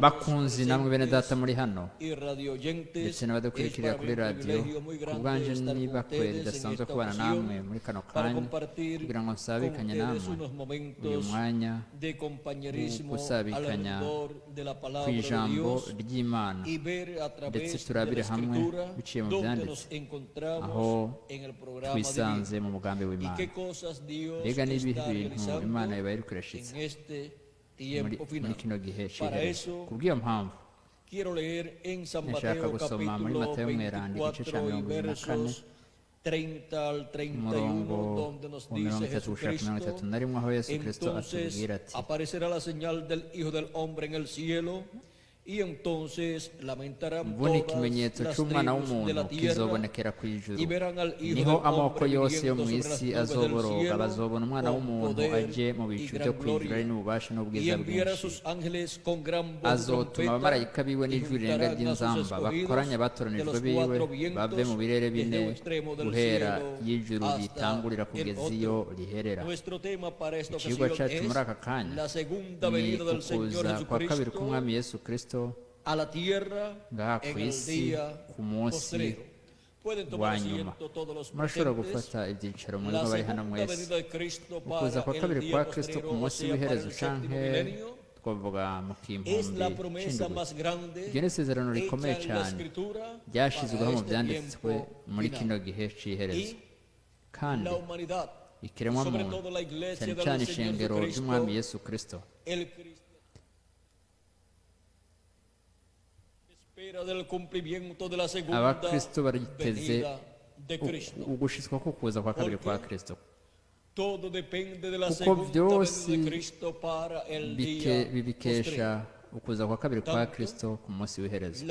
bakunzi namwe bene data muri hano ndetse n'abadukurikirira kuri radiyo, ku bwanje n'ibakwe ridasanzwe kubana namwe muri kano kanya kugira ngo nsabikanye namwe uyu mwanya wo gusabikanya ku ijambo ry'Imana, ndetse turabire hamwe biciye mu byanditse aho twisanze mu mugambi w'Imana. Mbega n'ibihe bintu Imana iba iri kurashitsa muri kino gihe cy'iherezo. Kubw'iyo mpamvu nashaka gusoma muri Matayo mweranda igice cya 24 umurongo wa 33 aho Yesu Kristo atubwira ati: mbona ikimenyetso cy'Umwana w'umuntu kizobonekera ku ijuru, niho amoko yose yo mu isi azoboroga, bazobona Umwana w'umuntu aje mu bicu byo ku ijuru ari n'ububasha n'ubwiza bwinshi. Azotuma abamarayika biwe n'ijwi rirenga ry'inzamba bakoranya abatoranijwe biwe bave mu birere bine guhera y'ijuru ritangurira kugeza iyo riherera. Ikigwa cyacu muri aka kanya ni ukuza kwa kabiri k'Umwami Yesu Kristo ngaha ku isi ku munsi wa nyuma. Murashobora gufata ibyicaro muri bari hano mwese. Ukuza kwa kabiri kwa Kristo ku munsi w'iherezo canke twavuga mu kimpumbi c'indwi, iryo ni isezerano rikomeye cyane ryashizweho mu byanditswe muri kino gihe c'iherezo, kandi ikiremwa muntu cyane cyane ishengero ry'Umwami Yesu Kristo abakristo bariteze ugushitswa ko kuza kwa kabiri kwa Kristo, kuko byose bibikesha ukuza kwa kabiri kwa Kristo ku munsi w'iherezo,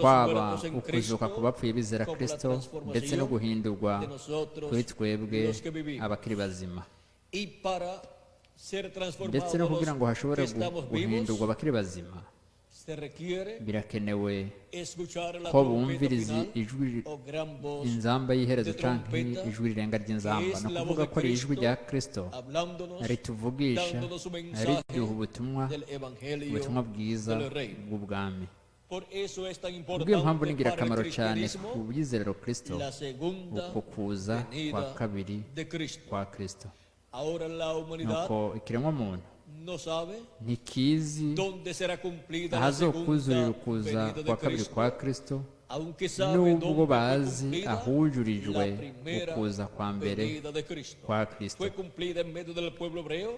kwaba ukuzuka ku bapfuye bizera Kristo ndetse no guhindurwa kuri twebwe abakiri bazima. Ndetse no kugira ngo hashobore guhindurwa abakiri bazima, birakenewe ko bumviriza ijwi inzamba y'iherezo canke ijwi rirenga ry'inzamba. No kuvuga ko ari ijwi rya Kristo rituvugisha, riduha ubutumwa bwiza bw'ubwami. Kubw'iyo mpamvu ni ingirakamaro cyane ku bizerero Kristo uko kuza kwa kabiri kwa Kristo. Nuko ikiremwa muntu ntikizi ahazokuzurira ukuza kwa kabiri kwa Kristo, nubwo bazi ahujurijwe ukuza kwa mbere kwa Kristo.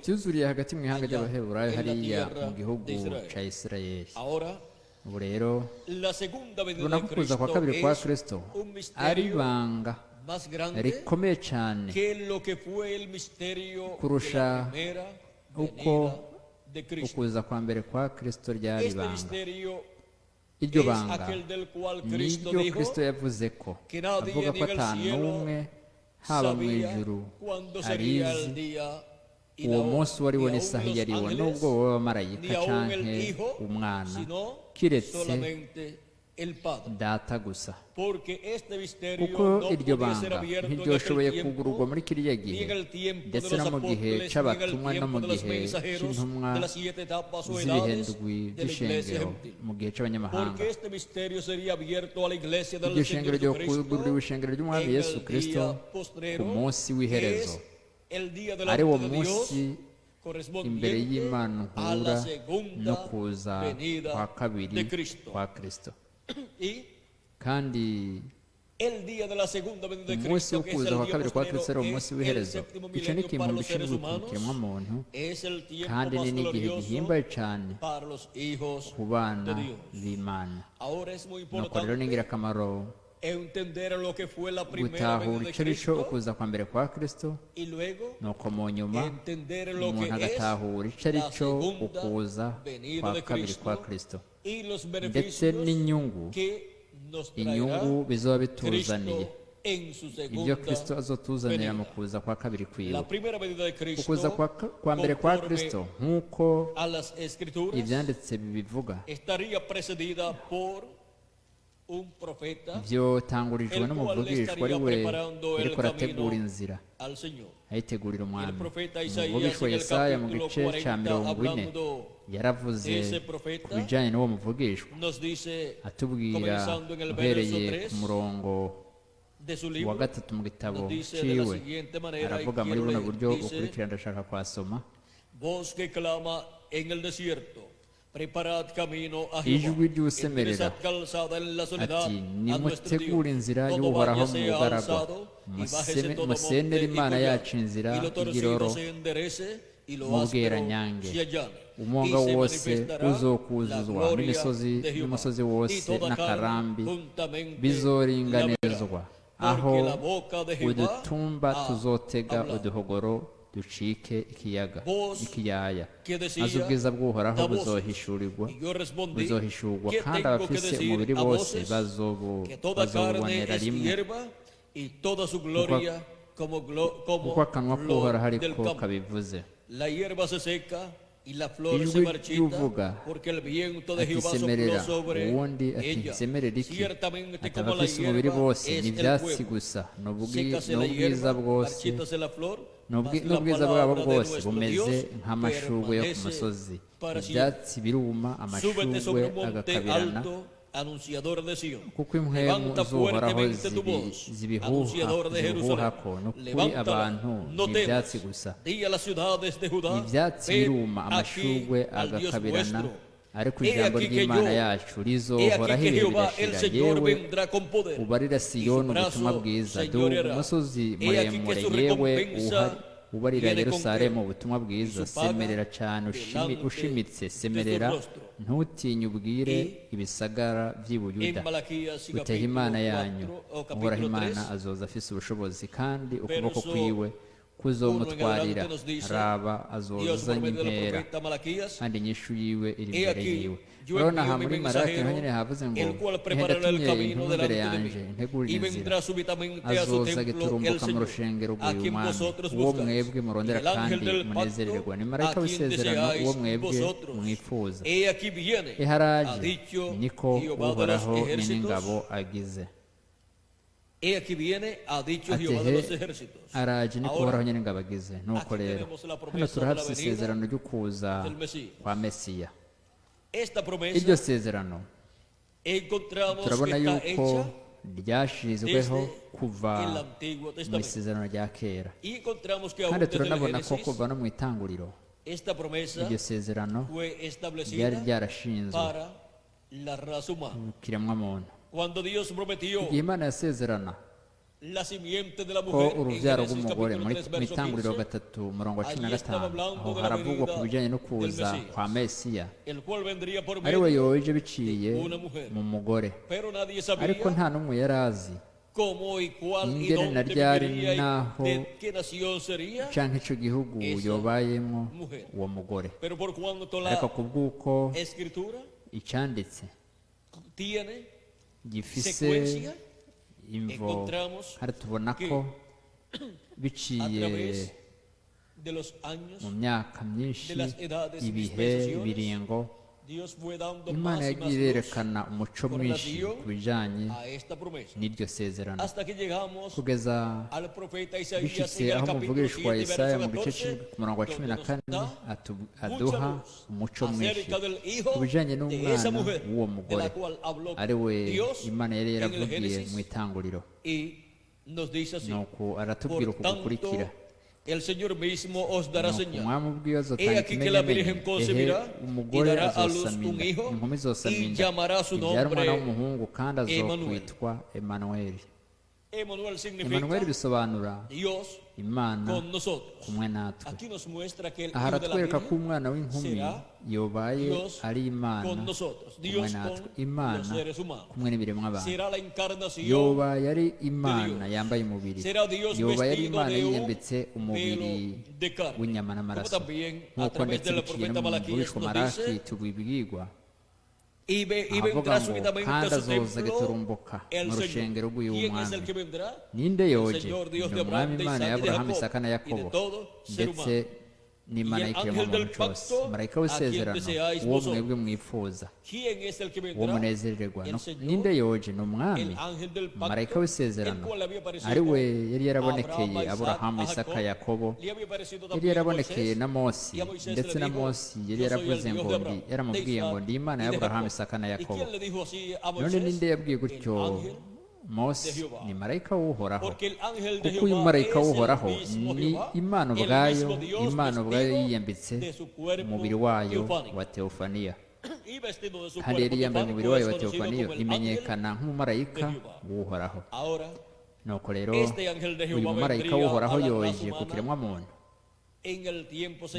Byuzuriye hagati mu ihanga ry'Abaheburayo hariya mu gihugu cya Isirayeli. Ubu rero tubona ko kuza kwa kabiri kwa Kristo ari ibanga rikomeye cyane kurusha uko ukuza kwa mbere kwa Kristo ryari ibanga. Iryo banga niryo Kristo yavuze ko avuga ko atanumwe haba mu ijuru arizi uwo munsi wariwo n'isaha iyo ariwo, nubwo wowe abamarayika canke umwana, kiretse Data gusa. Kuko iryo banga ntiryoshoboye kugururwa muri kiriya gihe, ndetse no mu gihe c'abatumwa no mu gihe c'intumwa z'ibihendwi by'ishengero mu gihe c'abanyamahanga. Iryo shengero ryo kugururira ishengero ry'Umwami Yesu Kristo ku munsi w'iherezo, ari wo munsi imbere y'Imana uhura no kuza kwa kabiri kwa Kristo. Kandi umunsi wo kuza kwa kabiri kwa Kristo ari umunsi w'iherezo. Icyo ni ikintu gishinzwe ku kiremwamuntu, kandi ni n'igihe gihimbaye cyane ku bana b'Imana. Nuko rero ni ingirakamaro gutahura icyo ari cyo ukuza kwa mbere kwa Kristo, nuko mu nyuma umuntu agatahura icyo ari cyo ukuza kwa kabiri kwa Kristo, ndetse n'inyungu bizoba bituzaniye, ibyo Kristo azotuzanira mu kuza kwa kabiri kwiwe. Ukuza kwa mbere kwa Kristo nk'uko ibyanditse bibivuga byotangurijwe n'umuvugishwa ari we ariko arategura inzira ayitegurira umwami. umuvugishwa Yesaya mu gice cya 40 yaravuze ku bijyanye n'uwo muvugishwa atubwira uhereye ku murongo wa 3 mu gitabo ciwe. aravuga muri buno buryo bukurikira, ndashaka kwasoma: ijwi ry'usemerera ati nimutegure inzira y'uhoraho mu bugaragwa, musenere Imana yacu inzira y'igiroro mu bweranyange. umwonga wose uzokuzuzwa n'umusozi wose n'akarambi bizoringanizwa, aho udutumba tuzotega uduhogoro ducike ikiyaya. maze ubwiza bw'uhoraho buzohishurwa, kandi abafise umubiri bose bazobubonera rimwe, kuko akanwa k'uhoraho ariko kabivuze. ijwi ry'uvuga ati semerera, uwundi ati semerera iki? ati abafise umubiri bose ni ibyatsi gusa, n'ubwiza bwabo bwose bumeze nk'amashurwe yo ku musozi. ibyatsi biruma, amashurwe agakabirana, kuko impwemu z'uhoraho zibihuhako. ni ukuri abantu ni ibyatsi gusa. ibyatsi biruma, amashurwe agakabirana, ariko ijambo ry'Imana yacu rizohoraho ibihe bidashira. yewe ubarira Siyoni ubutumwa bwiza, dore umusozi muremure, yewe ubarira Yerusalemu ubutumwa bwiza. semerera cyane ushimitse, semerera ntutinye, ubwire ibisagara by'i Buyuda utehe Imana yanyu. uhoraho Imana azoza afise ubushobozi, kandi ukuboko kwiwe kuzomutwarira. raba azozanye impera, kandi inyishu yiwe iri imbere yiwe. urabona aha muri Malaki naho nyine havuze ngo ndatumye intumwa imbere yanje integurire inzira. azoza giturumbuka mu rushengero rw'uyu mwami, uwo mwebwe murondera kandi munezererwa. ni marayika w'isezerano, uwo mwebwe mwifuza. iharaje niko uhoraho n'ingabo agize. araje niko uhoraho nyine ingabo agize. nuko rero hano turahafise isezerano ryo kuza kwa Mesiya. iryo sezerano turabona yuko ryashyizweho kuva mu isezerano rya kera, kandi turanabona ko kuva no mu itanguriro iryo sezerano ryari ryarashinzwe mu kiremwamuntu. igihe Imana yasezerana ko urubyaro rw'umugore, mu itanguriro 3:15 aho haravugwa ku bijyanye no kuza kwa Mesiya, ari we yoje biciye mu mugore. ariko nta n'umwe yari azi ingene na ryari naho canke ico gihugu yobayemo uwo mugore. ariko kubw'uko icyanditse gifise imvo, hari tubona ko biciye mu myaka myinshi, ibihe, ibiringo, Imana yagiye irerekana umuco mwinshi ku bijyanye n'iryo sezerano, kugeza bishyitse aho umuvugishwa Yesaya mu gice c'14 aduha umuco mwinshi ku bijyanye n'umwana w'uwo mugore, ari we Imana yari yaravugiye mu itanguriro. nuko aratubwira uku gukurikira: umwami ubwiwe azotanga ikimenyamenye, umugore azosamina, inkumi zosamina, ibyara umwana w'umuhungu, kandi azokwitwa Emanuweli. Emanuweli bisobanura Imana kumwe natwe. aha aratwereka ko umwana w'inkumi yobaye ari Imana kumwe natwe, Imana kumwe n'ibiremwa abantu. yobaye ari Imana yambaye umubiri, yobaye ari Imana yiyambitse umubiri w'inyama n'amaraso, nk'uko ndetse biciye no mu muvugishwa Malaki tubibwirwa. avuga ngo kandi azoza giturumbuka mu rushengero rw'uyu mwami. ninde yoje? ni umwami Imana ya Aburahamu, Isaka na Yakobo, ndetse n'imana y'ikiremwa muntu cyose. Marayika w'isezerano uwo mwebwe mwifuza, uwo munezererwa, ninde yoje? Ni umwami, marayika w'isezerano, ari we yari yarabonekeye Aburahamu, Isaka, Yakobo, yari yarabonekeye na Mose, ndetse na Mose yari yaravuze ngo yaramubwiye ngo ndi Imana ya Aburahamu, Isaka na Yakobo. None ninde yabwiye gutyo Mose? Ni marayika w'uhoraho, kuko uyu marayika w'uhoraho ni Imana ubwayo, Imana ubwayo yiyambitse umubiri wayo wa teofaniya, kandi yari yambaye umubiri wayo wa teofaniya imenyekana nk'umumarayika w'uhoraho. Nuko rero uyu mumarayika w'uhoraho yoje ku kiremwa muntu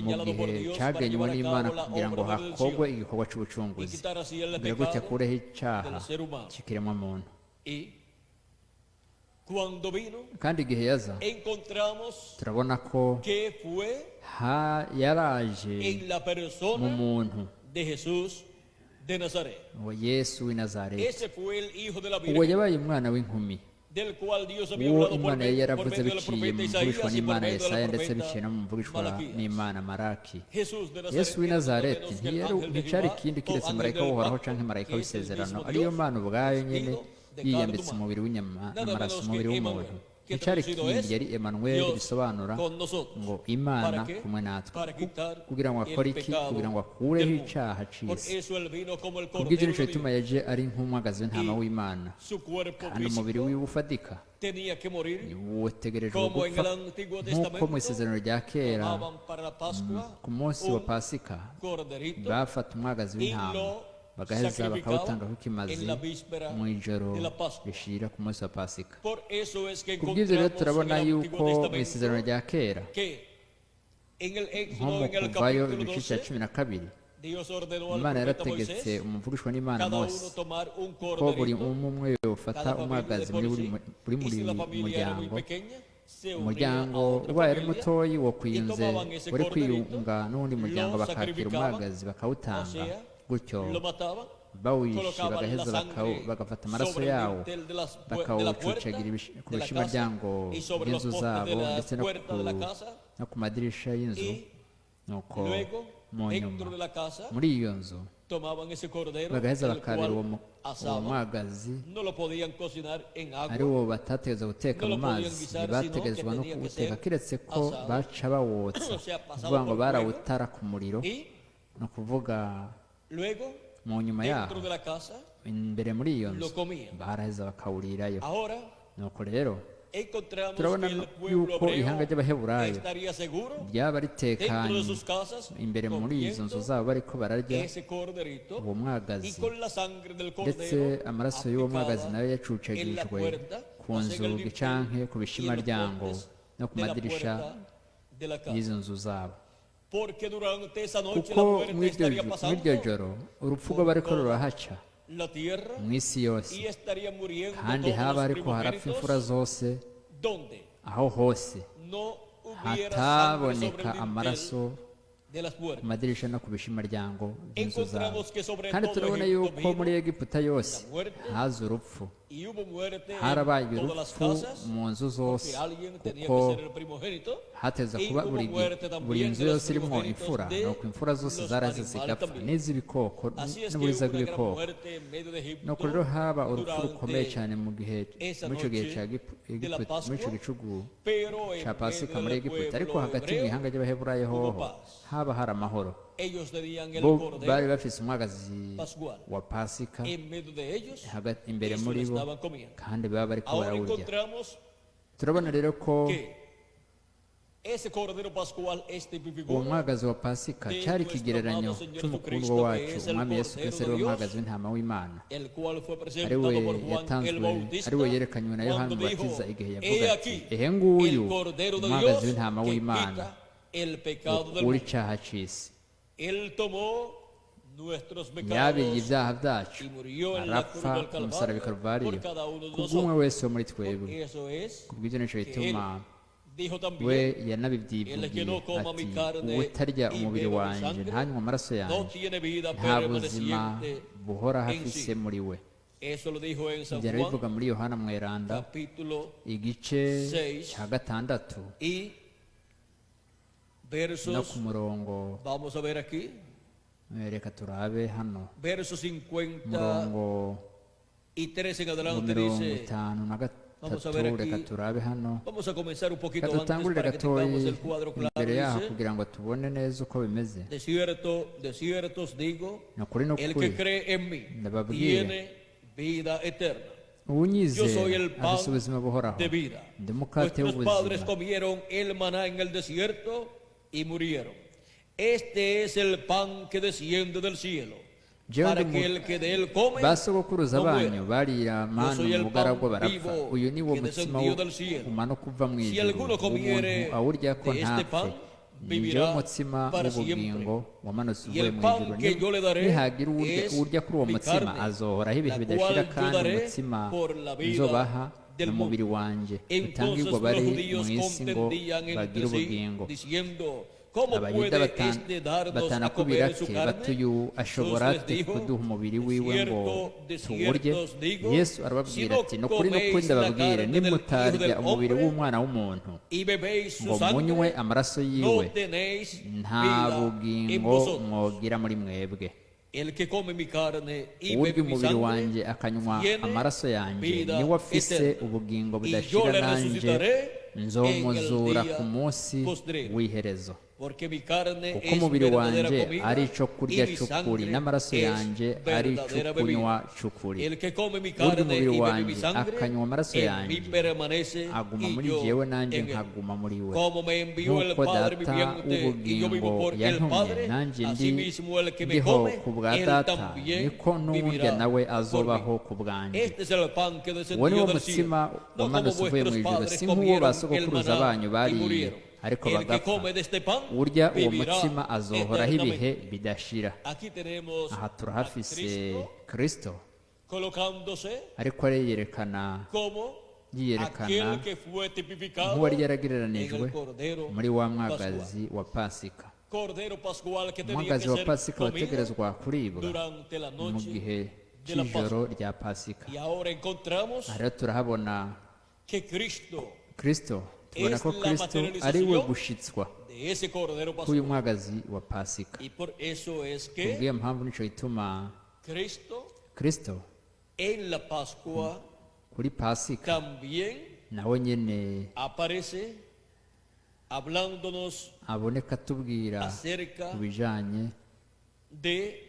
mu gihe cyagenywe n'Imana kugira ngo hakorwe igikorwa cy'ubucunguzi, mbere gutya akureho icyaha cy'ikiremwa muntu. Kandi igihe yaza, turabona ko yaraje mu muntu uwo Yesu w'i Nazareti. Uwo yabaye umwana w'inkumi, uwo Imana yari yaravuze biciye mu mvugishwa n'Imana Yesaya, ndetse biciye no mu mvugishwa n'Imana Maraki. Yesu w'i Nazareti nticyari ikindi kiretse marayika w'uhoraho cyangwa marayika w'isezerano, ariyo Mana ubwayo nyine yiyambitse umubiri w'inyama n'amaraso, umubiri w'umuntu. Nticyari ikindi, yari Emmanuel, bisobanura ngo Imana kumwe natwe. Kugira ngo akore iki? Kugira ngo akureho icyaha cy'isi. Kubw'ibyo nicyo gituma yaje ari nk'umwagazi w'intama w'Imana, kandi umubiri wiwe ufatika utegerejwe gupfa, nk'uko mu isezerano rya kera ku munsi wa Pasika bafata umwagazi w'intama bagaheza bakawutanga nk'ikimazi mu ijoro rishira ku munsi wa Pasika. Kubw'ibyo rero turabona yuko mu isezerano rya kera, nko mu Kuvayo igice cya 12, Imana yarategetse umuvugishwa n'Imana Mose ko buri umwe ufata umwagazi muri buri umuryango ubaye ari mutoyi wo kwiyunze uri kwiyunga n'undi muryango, bakakira umwagazi bakawutanga, gutyo bawishe bagaheza bagafata amaraso yawo bakawucucagira ku bishimaryango by'inzu zabo, ndetse no ku madirisha y'inzu. Nuko mu nyuma muri iyo nzu bagaheza bakabira uwo mwagazi, ari wo batategeza guteka mu mazi, ntibategezwa no kuwuteka keretse ko baca bawotsa, kuvuga ngo barawutara ku muriro. ni ukuvuga mu nyuma yaho imbere muri iyo nzu baraheza bakawurirayo. nuko rero turabona yuko ihanga ry'Abaheburayo ryaba ritekanye imbere muri izo nzu zabo bariko bararya uwo mwagazi, ndetse amaraso y'uwo mwagazi nayo yacucagirijwe ku nzugi canke ku bishimaryango no ku madirisha y'izo nzu zabo. kuko mw'iryo joro urupfu rwo bariko rurahaca mu isi yose, kandi haba ariko harapfa imfura zose, aho hose hataboneka amaraso ku madirisha no ku bishimaryango by'inzu zabo. kandi turabona yuko muri Egiputa yose haza urupfu, harabaye urupfu mu nzu zose, kuko hateza kuba buri nzu yose irimo imfura, nuko imfura zose zaraze zigapfa, n'iz'ibikoko n'uburiza bw'ibikoko. nuko rero haba urupfu rukomeye cyane muri icyo gihe cya Egiputa, muri icyo gicugu cya Pasika muri Egiputa. ariko hagati mu ihanga ry'Abaheburayo hoho haba hari amahoro. bo bari bafise umwagazi wa Pasika imbere muri bo, kandi baba bariko barawurya. turabona rero ko uwo mwagazi wa Pasika cyari ikigereranyo cy'umukundwa wacu umwami Yesu Kristo, ari we mwagazi w'intama w'Imana, ari we yatanzwe, ari we yerekanywe na Yohana Umubatiza igihe yavuga ati ehe nguyu umwagazi w'intama w'Imana uri icyaha cy'isi. yabiriye ibyaha byacu, arapfa ku musaraba i Kaluvariyo kubw'umwe wese wo muri twebwe. kubw'ibyo nicyo gituma we yanabibyivugiye ati uwutarya umubiri wanjye ntanywa amaraso yanjye nta buzima buhora hafise muri we. ibyo bivuga muri Yohana Mweranda igice cya 6 no ku murongo vamos a ver aquí, reka turabe hano verso 50 murongo y 13 en adelante mirongo dice, itanu na vamos a gatatu ver aquí, reka turabe hano vamos a comenzar un poquito reka antes dutangurire para que tengamos gatoyi el cuadro claro. imbere yaho Dice, kugira ngo tubone neza uko bimeze de cierto os digo, ni ukuri el que cree en mí ndababwire tiene vida eterna. Yo uwunyizera soy el pan afise ubuzima buhoraho de vida. ndi umukate Nuestros padres w'ubuzima comieron el maná en el desierto y murieron. Este es el pan que desciende del cielo, jewe para ndi que el que de él come basogokuruza no banyu muera. barira Yo manu soy mu el bugaragwa pan barapfa vivo uyu ni wo que mutsima descendió del cielo. umanuka uva mu Si ijuru alguno comiere umuntu awurya ko de este ntapfe pan, ni jewe vivirá mutsima para w'ubugingo wamanutse Y uvuye el mu pan ijuru que yo le daré nihagira es urya kuri uwo mi mutsima carne, azohoraho ibihe la bidashira cual yo kandi daré umutsima por la vida nzobaha del n'umubiri mundo. wanje Entonces utangirwa los bari judíos mu isi ngo contendían bagire entre sí, ubugingo diciendo, ¿cómo abayuda puede este darnos a batana comer kubira su ke carne? batuyu ashobora Jesús les ate dijo, kuduha umubiri "De wiwe ngo cierto, de tuwurye cierto os digo, yesu si arababwira no ati ni ukuri n'ukuri coméis la ndababwire carne del Hijo nimutarya del umubiri hombre w'umwana w'umuntu y bebéis ngo su munywe sangre, amaraso no yiwe tenéis nta vida en bugingo vosotros. mwogira muri mwebwe El que come mi carne y urya bebe mi umubiri sangre wanjye akanywa tiene amaraso yanjye vida niwe afise eterna. ubugingo Y yo budashira le nanjye resucitaré nzomuzura en el ku día munsi postrero. w'iherezo Porque mi carne kuko es umubiri verdadera wanjye comida ari ico kurya y mi c'ukuri sangre n'amaraso es yanjye ari ico verdadera kunywa bebida. c'ukuri El que come mi urya carne umubiri y bebe mi wanjye sangre akanywa amaraso en mí yanjye permanece aguma y muri yo jewe nanjye en él. nkaguma muri we Como me envió el nk'uko Padre data viviente y yo vivo w'ubugingo por el yantumye Padre, nanjye ndi asimismo el que me ndiho come, ku bwa él data también niko n'uwurya vivirá nawe por azobaho mí. ku bwanjye Este es el pan que uwo ni descendió wo del cielo, mutsima no como wamanutse uvuye mu vuestros ijuru padres si nk'uwo comieron el basogokuruza maná banyu y bariye murieron. ariko El que bagapfa come de este pan urya uwo vivirá mutsima azohoraho ibihe eternamente. bidashira Aquí tenemos aha a turahafise Cristo kristo colocándose ariko ariyerekana como yiyerekana aquel que fue tipificado nk'uwari en yaragereranijwe el Cordero muri wa Pascual. mwagazi wa pasika Cordero Pascual que tenía que umwagazi wa ser pasika comido wategerezwa kuribwa durante la mu noche gihe de la cy'ijoro Pascua. rya pasika Y ahora encontramos aha rero turahabona que Cristo kristo tubona Es ko la kristo materialización ari we gushitswa de ese Cordero k'uyu Pascual. mwagazi wa pasika Y por eso es kubw'iyo que mpamvu nico gituma Cristo kristo en la Pascua kuri pasika también nawe nyene aparece hablándonos aboneka atubwira acerca ku bijanye de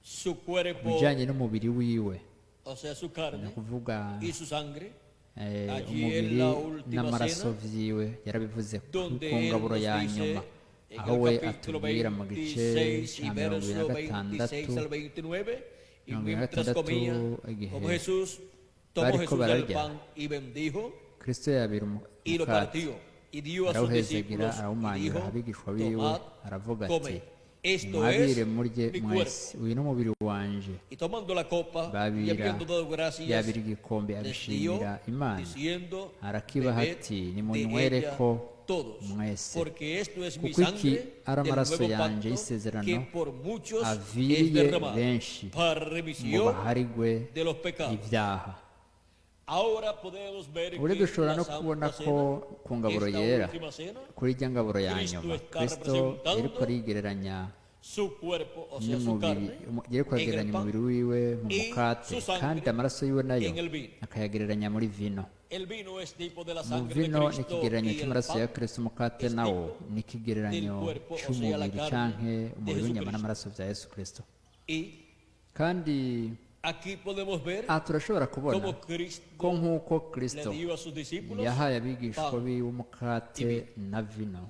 su ku cuerpo, bijanye n'umubiri wiwe o sea, su ni carne ukuvuga y su sangre, allí umubiri en la última n'amaraso cena, vyiwe yarabivuze ku donde ngaburo él nos ya dice nyuma en aho el we capítulo atubwira mu gice 26 y cya mirongo ibiri na verso gatandatu 26 al 29, y mirongo ibiri na mientras gatandatu comía, igihe como Jesús, tomó bariko Jesús el bararya pan y bendijo kristo yabira y lo umukate partió y dio a sus arawuhezagira discípulos y arawumanyura dijo, abigishwa biwe tomad, aravuga ati comed, esto mwabire es murye mi mwese cuerpo. uyu ni umubiri wanje Y tomando la copa y babira habiendo dado gracias, yabira igikombe les dio, abishimira imana diciendo, arakibaha bebed ati de nimunywere ella ko todos, mwese porque esto es mi kuko iki sangre ari del amaraso nuevo yanjye pacto y'isezerano que por muchos es aviriye derramado benshi para ngo remisión baharigwe de los pecados. ibyaha Ahora podemos ver ubu que dushobora la no kubona Santa ko Cena, ku ngaburo esta yera última cena, kuri irya ngaburo ya Kristo nyuma está kristo representando yariko arigereranya su cuerpo, o sea, su n'umubiri carne, yariko aragereranya en el pan umubiri wiwe mu y mukate su sangre kandi amaraso yiwe nayo en el vino. akayagereranya muri vino El vino es tipo de la mu sangre de vino ni Cristo ikigereranyo y el cy'amaraso ya pan kristo umukate es nawo tipo ni ikigereranyo del cuerpo, o sea, la cy'umubiri carne canke de umubiri w'inyama Jesucristo. n'amaraso bya yesu kristo Y kandi aquí podemos ver aha turashobora kubona cómo Cristo ko nk'uko le kristo dio a sus discípulos yahaye abigishwa pan biwe umukate na vino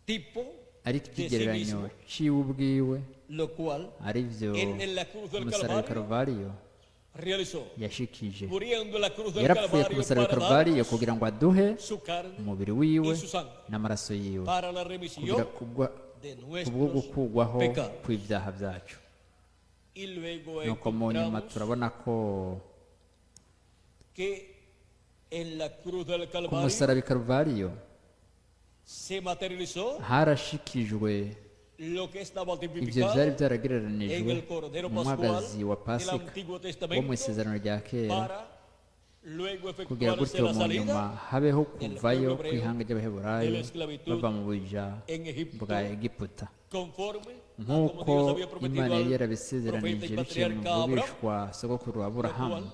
tipo ariko de sí ikigereranyo mismo, ciwe ubwiwe lo cual ari byo él en la cruz del umusaraba Calvario karuvariyo realizó, yashikije muriendo en la cruz del yarapfuye ku Calvario musaraba para karuvariyo darnos kugira ngo aduhe su carne umubiri wiwe y su sangre n'amaraso yiwe para la kugira remisión kubwo de nuestros gukugwaho pecados. kw'ibyaha byacu Y luego nuko mu nyuma encontramos turabona ko que en la cruz del ku Calvario musaraba karuvariyo se materializó harashikijwe lo que estaba ibyo tipificado byari en byaragereranijwe el Cordero mu Pascual mwagazi wa del pasika Antiguo wo mu Testamento isezerano rya kera para luego kugira efectuarse gutyo la mu nyuma salida habeho del kuvayo pueblo hebreo kw'ihanga ry'abaheburayo de la esclavitud bava mu buja en Egipto, bwa egiputa conforme a nk'uko como Dios había prometido imana yari al yarabisezeranije profeta y biciye mu patriarca Abraham, mvubishwa sogokuru wa lo aburahamu cual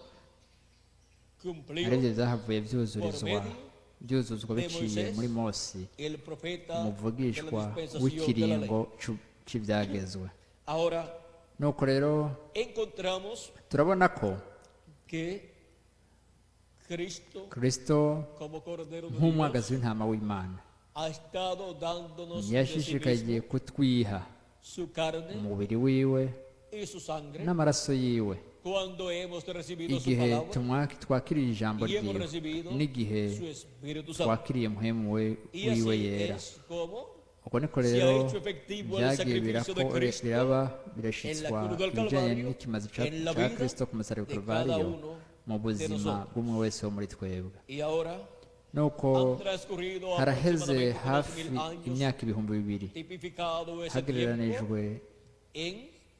cumplió aribyo byahavuye por byuzuzwa medio de biciye Moisés, muri mose el profeta de umuvugishwa la dispensación de la w'ikiringo ley. cy'ibyagezwe Ahora nuko rero encontramos turabona ko que Cristo, kristo como Cordero de Dios, nk'umwagazi w'intama w'imana ha estado dándonos de sí yashishikariye mismo kutwiha su carne umubiri wiwe y su sangre n'amaraso yiwe cuando hemos recibido su igihe palabra twakiriye ijambo y hemos ryiwe recibido n'igihe su Espíritu Santo. twakiriye muhemu Y wiwe así yera es como uko niko se ha rero hecho efectivo el byagiye sacrificio de Cristo biraba birashyitswa en la cruz del ibijyanye Calvario, n'ikimazi en la cya vida kristo ku musaraba de kalvariyo cada uno mu buzima nosotros. bw'umwe wese wo muri twebwe y ahora nuko han transcurrido haraheze aproximadamente hafi 2000 años imyaka ibihumbi bibiri tipificado ese tiempo hagereranijwe en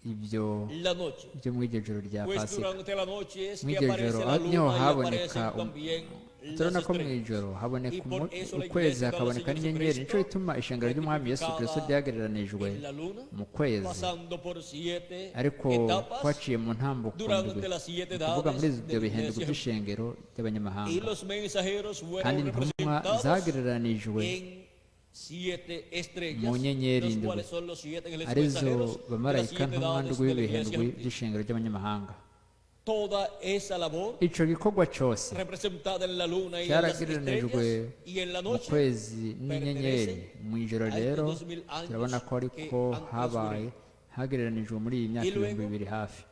ibyo la noche. byo mu iryo joro rya Pues pasika durante la noche es mu que iryo aparece joro la niho luna y haboneka aparecen también turabona las ko mu estrellas. ijoro haboneka Y por eso la ukwezi iglesia hakaboneka del Señor n'inyenyeri Jesucristo, nicyo gituma ishengero ry'umwami yesu kirisito ryagereranijwe En la luna, mu kwezi pasando por 7 ariko etapas twaciye mu ntambuko durante ndwi las 7 ni ukuvuga muri edades ibyo de la bihembwe iglesia. by'ishengero Y ry'abanyamahanga los mensajeros kandi fueron intumwa representados zagereranijwe en 7 estrellas, mu nyenyeri los indwi cuales son los 7 ángeles arizo mensajeros de las bamarayika 7 ntumwa edades ndwi de la w'ibihe iglesia. ndwi by'ishengero ry'abanyamahanga Toda esa labor ico gikorwa cyose representada en la luna y en las cyaragereranijwe estrellas y en la mu noche kwezi n'inyenyeri mu ijoro rero a estos 2000 años turabona ko ariko que han habaye hagereranijwe muri iyi myaka Y luego, ibihumbi bibiri hafi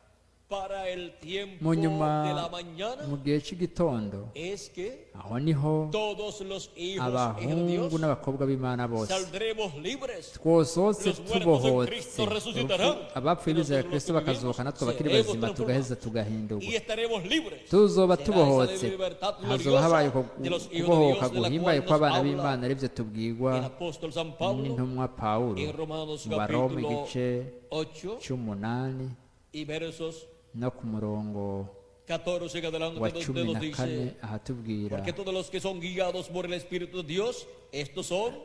para el tiempo mu nyuma de la mañana mu gihe cy'igitondo es que aho niho todos los hijos de abahungu Dios n'abakobwa b'imana bose saldremos libres. twosohotse Los muertos en tubohotse Cristo resucitarán. abapfuye bizera Nosotros kristo los que bakazuka natwe vivimos bakiri seremos bazima tugaheza transformados. tugahindurwa Y estaremos libres. tuzoba Será tubohotse esa libertad hazoba gloriosa habaye de los hijos de kubohoka Dios, de la guhimbaye cual kw'abana nos habla b'imana aribyo tubwirwa el apóstol San Pablo n'intumwa pawulo en Romanos mu baroma capítulo igice 8 cy'umunani y versos no ku murongo 14 en adelante, wa donde cumi nos na kane dice: ahatubwira porque todos los que son guiados por el Espíritu de Dios, estos son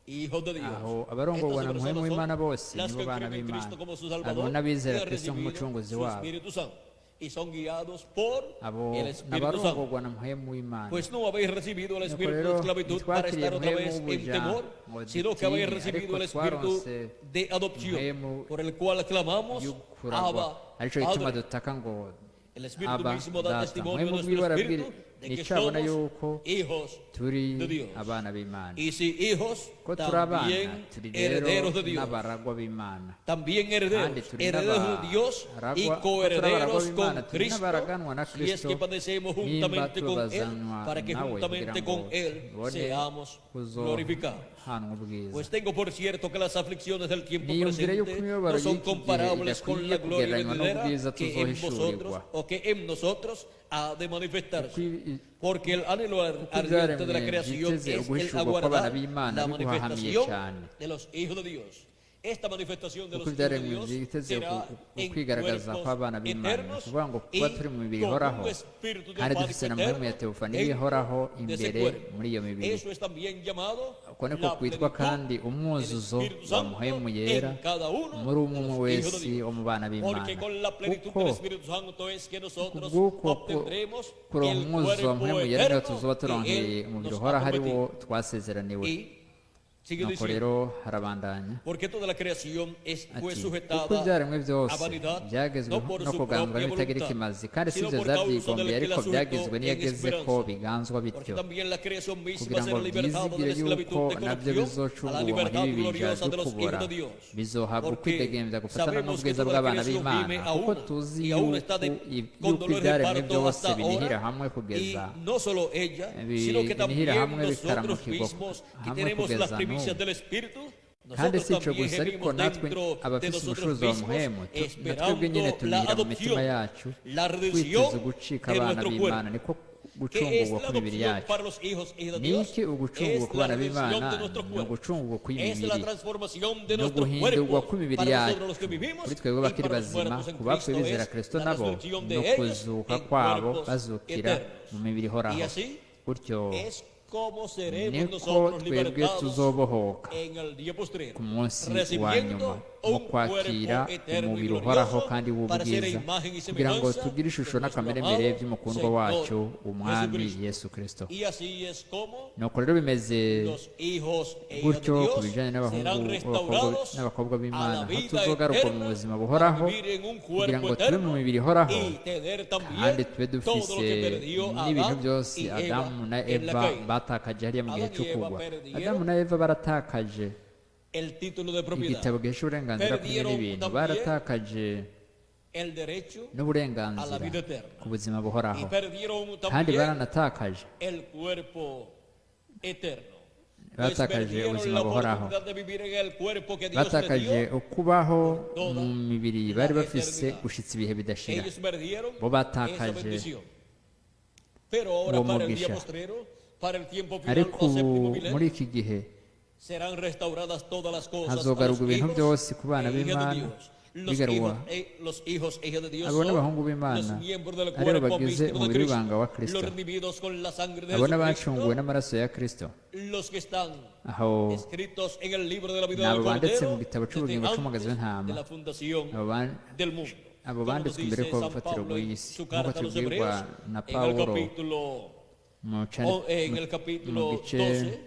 hijos de Dios. aho abarongorwa na Estas muhemu personas w'imana son bose las nibo que bana creen en b'imana Cristo como su abo Salvador y n'abizera han kristo recibido nk'umucunguzi su wabo Espíritu Santo y son guiados por abo el Espíritu Santo. n'abarongorwa na muhemu w'imana Pues no habéis recibido el Nuko espíritu de rero esclavitud para ntitwakiriye estar otra muhemu vez en w'ubuja temor, ngo sino que habéis dutinye, recibido ariko el espíritu twaronse de adopción, muhemu por el cual clamamos, y'ukuragwa Abba, aricyo gituma Padre. dutaka ngo El Espíritu aba mismo da data testimonio de muhemu nuestro bwiwe espíritu arabwira de que nicyo abona somos yuko hijos turi de Dios. abana b'imana Y si hijos, ko turi abana también turi rero herederos de Dios. n'abaragwa b'imana También kandi herederos, turi herederos de Dios y coherederos con turi Cristo, n'abaraganwa na si es kristo que padecemos nimba juntamente con Él, tubazanwa para que nawe kugira juntamente ngo con Él tubone seamos glorificados. kuzohanwa ubwiza Pues tengo por cierto que las aflicciones del tiempo niyumvire yuko presente imibabaro no son y'iki gihe comparables con idakwiye la gloria kugereranywa venidera n'ubwiza que en vosotros tuzohishurirwa o que en nosotros ha de manifestarse. Kuko Porque el anhelo ardiente de la ibyaremwe creación byiteze es el uguhishurwa kw'abana aguardar b'imana la biguhahamiye manifestación cyane de los hijos de Dios. Esta manifestación de kuko los hijos de ibyaremwe Dios byiteze será en ukwigaragaza cuerpos kw'abana b'imana ni eternos ukuvuga ngo y kuba turi mu mibiri con ihoraho un espíritu kandi de dufite na paz muhemu ya eterno teofaniya en ihoraho de ese imbere cuerpo. muri iyo mibiri Eso es también llamado uko niko la kwitwa plenitud kandi umwuzuzo del Espíritu wa Santo muhemu yera en cada uno muri umwe de los umwe hijos de wese Dios. wo mu bana b'imana Porque con la plenitud kuko del Espíritu Santo es que nosotros kubw'uko obtendremos kuronka el umwuzuzo wa cuerpo muhemu yera niho eterno tuzoba que turonkeye Él umubiri nos uhoraho ha ari wo prometido. twasezeraniwe Y sigue nuko diciendo, rero harabandanya porque toda la creación fue ati sujetada kuko ibyaremwe byose a vanidad, byagezwe no por no su kuganzwa propia n'ibitagira voluntad, ikimazi kandi si sino ibyo por causa zabyigombye del que ariko la sujetó byagezwe en n'iyageze ko esperanza. biganzwa bityo Porque también la creación misma kugira ngo será libertada de la byizigire esclavitud yuko de nabyo corrupción a la bizocungurwa libertad n'ibibija gloriosa de los dukubura hijos de Dios. bizohabwa Porque ukwidegembya gufatana sabemos que n'ubwiza toda la bw'abana creación b'imana gime a kuko una tuzi y aún está con yuko dolores de ibyaremwe parto byose hasta binihira ahora. hamwe Y kugeza no solo ella, sino que binihira también hamwe nosotros bikaramukirwa mismos que hamwe tenemos las kugeza primicias n'ubu del Espíritu, kandi nosotros si icyo también gusa ariko gemimos natwe dentro de abafite nosotros ubushobozi wa mismos, muhemu natwebwe nyine esperando la tumira mu mitima adopción, yacu la twiteze redención gucika de abana nuestro b'imana cuerpo. niko ¿Qué es gucungurwa la kw'imibiri adopción yacu? para los hijos e hijas de Ni Dios? iki ugucungurwa Es ku la bana redención b'Imana? de nuestros Ni cuerpos. ugucungurwa Es kw'imibiri, la transformación de ni nuestros uguhindurwa cuerpos kw'imibiri para yacu nosotros los que vivimos kuri twebwe y bakiri para los bazima, muertos en ku bapfuye Cristo bizera es Kristo la nabo resurrección no de ellos kuzuka en kwabo cuerpos bazukira eternos. mu mibiri ihoraho. Y así Gutyo es como seremos niko nosotros twebwe libertados tuzobohoka en el día postrero, ku munsi wa recibiendo nyuma mu un kwakira cuerpo eterno y umubiri uhoraho glorioso kandi para ser w'ubwiza imagen y kugira ngo semejanza tugire ishusho de nuestro n'akameremere amado by'umukundwa Señor wacu umwami Jesucristo. Yesu Kristo. Y así es como nuko rero bimeze los hijos e hijas de gutyo ku Dios bijyanye n'abahungu serán restaurados n'abakobwa a b'Imana la aho vida tuzogaruka mu buzima buhoraho para vivir en un kugira ngo cuerpo tube mu mibiri ihoraho y tener kandi también tube todo lo dufise que perdió n'ibintu Adán byose y Adamu na Eva en la Eva caída. batakaje hariya mu gihe Adán cyo y Eva kugwa. perdieron Adamu na Eva baratakaje el título de propiedad, igitabo gihesha uburenganzira kumwe Perdieron n'ibintu, también baratakaje el derecho a la n'uburenganzira vida eterna ku buzima y buhoraho perdieron kandi también baranatakaje el cuerpo eterno. batakaje Perdieron ubuzima la buhoraho, oportunidad de vivir en el cuerpo que Dios les batakaje dio. ukubaho mu mibiri bari bafise eternidad. gushitsa ibihe bidashira. Ellos perdieron Bo batakaje esa bendición. Pero ahora uwo para el día mugisha. postrero, para el tiempo final ariko o séptimo ubu milenio, muri iki gihe serán restauradas todas las cosas a los hazogarurwa ibintu hijos byose ku bana e hijas de b'Imana Dios. bigarurwa Los hijos e hijas de Dios abo son n'abahungu los b'Imana miembros del aribo cuerpo bagize místico de umubiri w'ibanga wa Cristo, Kristo, los redimidos con la sangre de abo Jesucristo, n'abacunguwe n'amaraso ya Kristo, los que están aho escritos en el libro de la vida nabo del banditse Cordero mu gitabo desde cy'ubugingo antes cy'umugezi de w'intama, la fundación abo del mundo. abo Como banditswe nos mbere dice ko San urufatiro Pablo en rw'isi su nk'uko carta a los tubwirwa Hebreos, na en el Pawulo capítulo en el mu capítulo gice 12,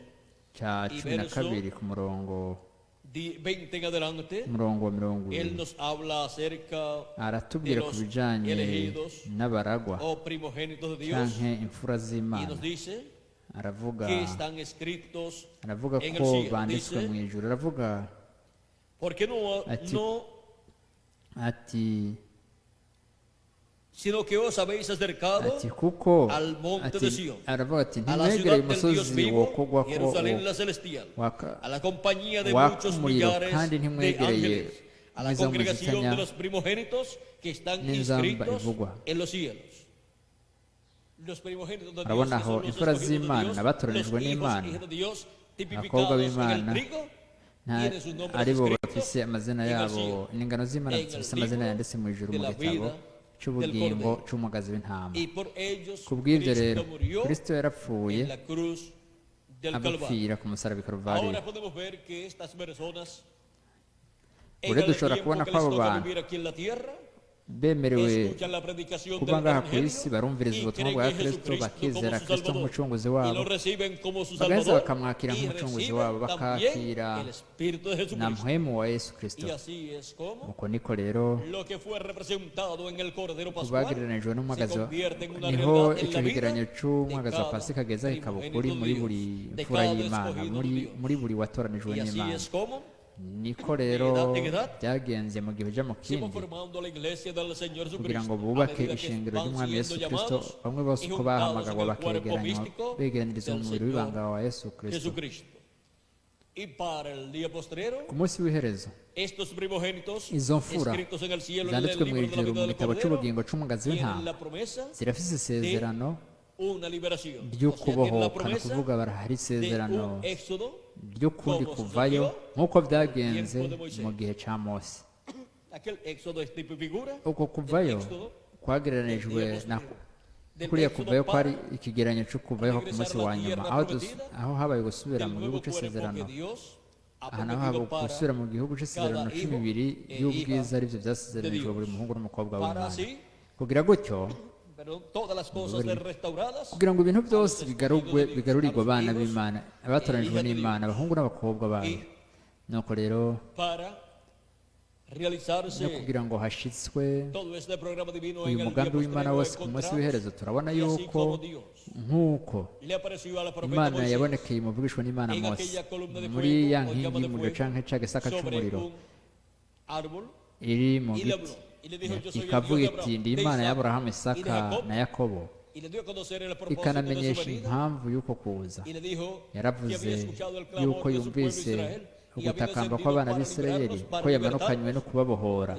cya y 12 ku murongo 20 en adelante, wa 20 él nos habla acerca aratubwira ku bijyanye elegidos n'abaragwa o primogénitos de Dios canke imfura y z'Imana. nos dice aravuga que están escritos aravuga en el ko cielo. banditswe Dice, mu ijuru, aravuga porque no, Ati- no, ati sino que os habéis acercado ati kuko al monte ati de Sion, aravuga ati a la ntimwegereye ciudad del Dios umusozi vivo, wokogwako Jerusalén la celestial, waka a la compañía de waka muchos umuriro, millares kandi de ntimwegereye ángeles, a la mwiza congregación muzitanya de los primogénitos que están n'inzamba inscritos ivugwa. en los cielos. Los primogénitos de Dios, Urabona que son aho los imfura escogidos de z'Imana Dios, n'abatoranijwe los hijos n'Imana, e hijas de Dios, abakobwa tipificados en el b'Imana trigo, tienen sus nombres ari bo escritos bafise amazina en el yabo cielo, n'ingano z'Imana en el zifise amazina libro yanditse mu ijuru de mu la gitabo vida cy'ubugingo del Cordero. cy'umugazi w'intama. y por ellos Ku bw'ibyo Cristo rero murió Kristo yarapfuye en la cruz del Calvario. agapfira ku musaraba i Karuvariyo. Ahora podemos ver que estas personas en Ure el dushobora tiempo kubona que ko les abo toca bantu vivir aquí en la tierra, bemerewe escuchan la predicación kuba del ngaha ku Evangelio isi barumviriza y ubutumwa creen bwa en Kristo, Jesucristo bakizera como su Kristo Salvador nk'umucunguzi y wabo, lo reciben como su bagaheza Salvador bakamwakira y nk'umucunguzi reciben wabo, también bakakira el Espíritu de na Jesucristo. mpwemu wa Yesu Kristo. Y así es como Uko niko rero lo que fue representado en el Cordero ku Pascual bagereranijwe se n'umwagazi wa convierte en una niho realidad en icyo la kigereranyo vida cy'umwagazi wa de pasika cada geza kikaba ukuri primogénito muri de buri Dios, de mfura cada y'Imana, escogido de Dios. muri buri watoranijwe Y así n'Imana. es como Niko rero edad en edad, byagenze mu gihe ujya mu se va kindi formando la iglesia del Señor kugira Jesucristo ngo a bubake medida que ishingiro van ry'umwami Yesu siendo Kristo, llamados bamwe bose y uko juntados bahamagarwa en el cuerpo bakegeranywa místico begeranirizwa mu del mubiri w'ibanga Señor wa Yesu Kristo. Jesucristo. Y para el día postrero, Ku munsi w'iherezo estos primogénitos izo mfura escritos en el cielo en el zanditswe mu libro de la ijuru vida mu del gitabo Cordero cy'ubugingo cy'umugazi tienen w'intama la promesa zirafise isezerano una liberación. ryo O sea, tienen la kubohoka, ni promesa ukuvuga barahari de isezerano un éxodo ry'ukundi como kuvayo sucedió nk'uko byagenze tiempo de Moisés. mu gihe cya Mose. Aquel éxodo es tipo y figura uko kuvayo kwagereranijwe na kuriya kuvayo kwari ikigereranyo cyo kuvayo ku munsi wa nyuma aho habaye gusubira mu gihugu cy'isezerano. aha naho haba gusubira mu gihugu cy'isezerano cy'imibiri y'ubwiza aribyo byasezeranijwe buri muhungu n'umukobwa w'Imana. kugira gutyo kugira ngo ibintu byose bigarurirwe abana b'Imana, abatoranijwe n'Imana, abahungu n'abakobwa bayo. nuko rero no kugira ngo hashyitswe uyu mugambi w'Imana wose ku munsi w'iherezo, turabona yuko nk'uko Imana yabonekeye umuvugishwa n'Imana Mose muri ya nkingi y'umuriro cyangwa cya gisaka cy'umuriro iri mu giti, ikavuga iti ndi Imana y'Aburahamu, Isaka na Yakobo, ikanamenyesha impamvu y'uko kuza. yaravuze yuko yumvise ugutakamba kw'abana b'Isirayeli, ko yamanukanywe no kubabohora.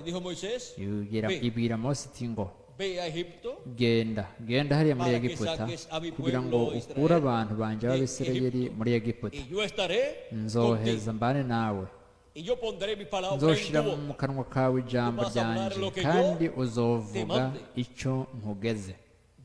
ibwira Mose iti ngo ve a Egipto genda hariya muri para que egiputa saques a mi kugira ngo pueblo ukure Israel abantu banje b'abisirayeli muri egiputa y yo estaré nzoheza contigo mbane nawe y yo pondré mi palabra en nzoshira tu boca mu kanwa kawe ijambo Tú vas a hablar ryanjye lo que yo kandi te uzovuga mande. icyo nkugeze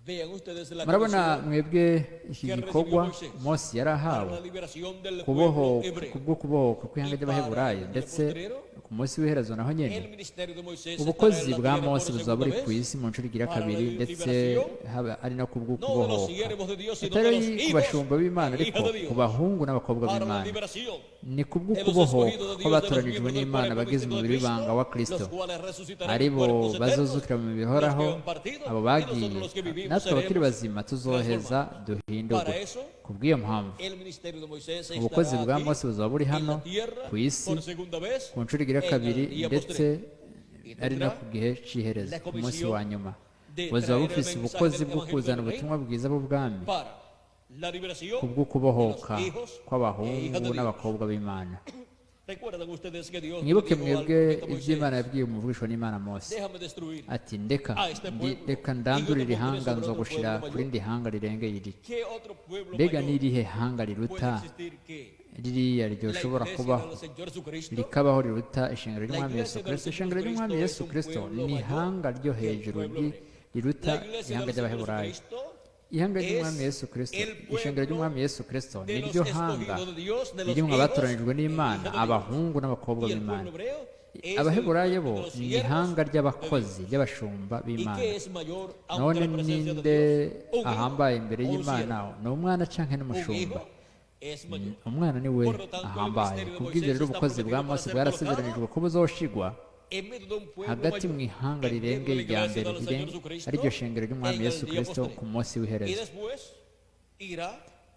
vean ustedes la murabona comisión mwebwe iki que gikorwa recibió Moisés mose yari para ahawe la liberación del pueblo kubohoka hebreo kubwo kubohoka kw'ihanga Y ry'abaheburayo para ndetse el postrero, ku munsi w'iherezo naho nyene el ministerio de Moisés ubukozi estará en la bwa tierra mose por buzaba buri segunda ku vez, isi mu nshuro igira para kabiri la ndetse liberación, haba ari no kubwo no de los kubohoka siervos de Dios sino atari de los ku hijos bashumba b'imana e ariko hijas de ku Dios bahungu n'abakobwa para la b'imana liberación ni kubwo de los kubohoka escogidos de Dios, de los kw'abatoranijwe miembros del n'imana cuerpo abagize místico de umubiri w'ibanga Cristo, wa kristo los cuales resucitarán ari en bo cuerpos eternos, bazuzukira mu bihoraho los que han partido, abo y bagiye nosotros los que vivimos natwe abakiri seremos bazima tuzoheza duhindurwe Para eso, ku bw'iyo mpamvu el ministerio de Moisés ubukozi estará bwa aquí mose buzaba buri en hano la tierra ku isi por segunda vez ku nshuro igira en kabiri el día ndetse postrero. ari no ku gihe cy'iherezo la ku munsi comisión wa nyuma de buzaba traer el bufise mensaje ubukozi del bwo evangelio kuzana del ubutumwa bwiza bw'ubwami para la liberación kubwo kubohoka de los hijos e hijas kw'abahungu de Dios. n'abakobwa b'imana Recuerdan ustedes que Dios mwibuke dijo al mwebwe profeta Moisés, iby'imana yabwiye umuvugishwa n'imana mose déjame destruir ati ndeka a este pueblo, reka y yo ndandurire te pondré ihanga sobre otro nzogushira pueblo ku rindi hanga rirengeye iri ¿qué otro pueblo mbega mayor n'irihe hanga puede riruta existir que ririya la ryoshobora iglesia kubaho del Señor Jesucristo? rikabaho riruta ishengero ry'umwami La yesu iglesia kirisito del ishengero Señor ry'umwami Cristo yesu es un kirisito pueblo ni mayor ihanga ryo que el hejuru pueblo hebreo. riruta La iglesia ihanga del Señor ry'abaheburayo Jesucristo ihanga es ry'umwami yesu kirisito el pueblo ishengero ry'umwami yesu kirisito de ni los ryo hanga escogidos de Dios, de los ririmo hijos abatoranijwe e n'imana hijas de Dios. abahungu n'abakobwa Y el b'imana pueblo hebreo es el abaheburayo bo pueblo de los ni siervos ihanga de ry'abakozi Dios. ry'abashumba ¿Y b'imana qué es mayor ante none la presencia de ninde Dios? Un hijo ahambaye imbere o un y'imana siervo. ni umwana canke Un n'umushumba hijo es mayor. umwana ni we Por lo tanto, el ahambaye ministerio de kubw'ibyo Moisés rero está ubukozi bwa prometido mose para ser bwarasezeranijwe ko buzoshigwa En medio de un pueblo hagati mayor, mu ihanga en medio de rirengeye la rya iglesia mbere del Señor Jesucristo, ariryo shengero ry'umwami en el yesu día kirisito postrero. ku munsi Y w'iherezo después irá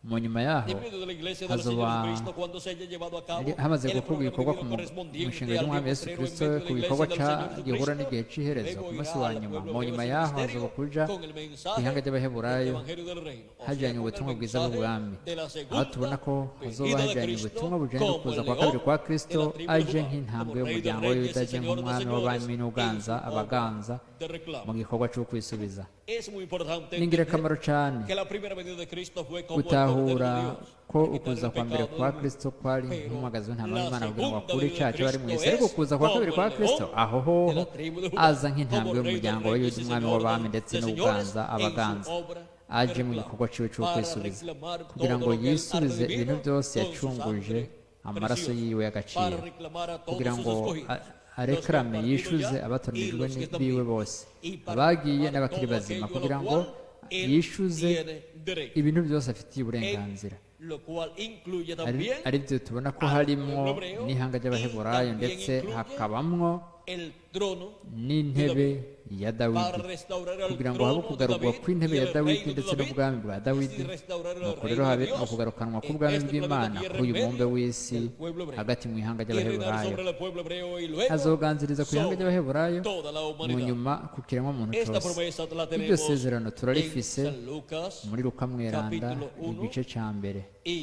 mu nyuma yaho en medio de la iglesia del Señor hazoba Jesucristo cuando se haya llevado a cabo hamaze el gukorwa ibikorwa programa mu correspondiente shengero al ry'umwami día yesu postrero en kirisito medio de ku la gikorwa iglesia del Señor gihura Jesucristo. n'igihe cy'iherezo ku Luego munsi irá wa al nyuma pueblo mu hebreo nyuma ese yaho ministerio hazoba kuja con el mensaje ku ihanga ry'abaheburayo del Evangelio del Reino. O sea, hajyanye con el ubutumwa bwiza mensaje bw'ubwami de la aho segunda tubona ko hazoba venida de hajyanye Cristo ubutumwa bujyanye no como kuza el kwa león kabiri kwa de kristo la tribu de aje Judá, nk'intambwe como rey de y'umuryango wa reyes yuda y aje señor de nk'umwami señores, w'abami n'uganza en su abaganza obra de reclamo. mu gikorwa cyo kwisubiza Es muy importante ni ingirakamaro entender cyane que la primera venida de Cristo fue como el gutahura Cordero de Dios ko para quitar ukuza el kwa mbere pecado kwa del mundo. kristo kwari Pero nk'umuhagazi w'intama la w'imana kugira ngo segunda akure venida icyaha de cy'abari mu Cristo isi ariko es kuza kwa kabiri kwa como el kristo león aho de hoho la tribu de Judá, aza nk'intambwe como rey de y'umuryango wa reyes yuda y umwami señor w'abami de ndetse señores, n'ubuganza en su abaganza obra de aje mu reclamo, gikorwa ciwe cyo para kwisubiza reclamar kugira todo ngo lo que él ha yisubize redimido ibintu byose con su yacunguje sangre amaraso preciosa, yiwe y'agaciro para reclamar a todos kugira sus ngo escogidos, arekarame los que han yishuze partido ya abatoranijwe y los que están biwe vivos, bose y para abagiye reclamar n'abakiri todo bazima aquello a kugira lo ngo cual él yishuze tiene derecho. ibintu byose afitiye uburenganzira Lo cual incluye ari también ari byo tubona ko al harimo pueblo hebreo n'ihanga ry'abaheburayo y ndetse también incluye hakabamwo el trono n'intebe ya para dawidi restaurar el kugira ngo habe trono de ukugarurwa David kw'intebe y ya el dawidi reino de ndetse David, n'ubwami bwa dawidi y restaurar el nuko reino rero de habe Dios ukugarukanwa en k'ubwami este planeta bw'imana tierra kuri uyu en mubumbe medio w'isi del pueblo hebreo. hagati mu ihanga Y reinar ry'abaheburayo sobre el pueblo hebreo y luego azoganziriza ku ihanga sobre ry'abaheburayo toda la mu humanidad. nyuma ku kiremwamuntu Esta cyose promesa la iryo tenemos sezerano en turarifise San Lucas muri luka mweranda capítulo 1. igice cya mbere y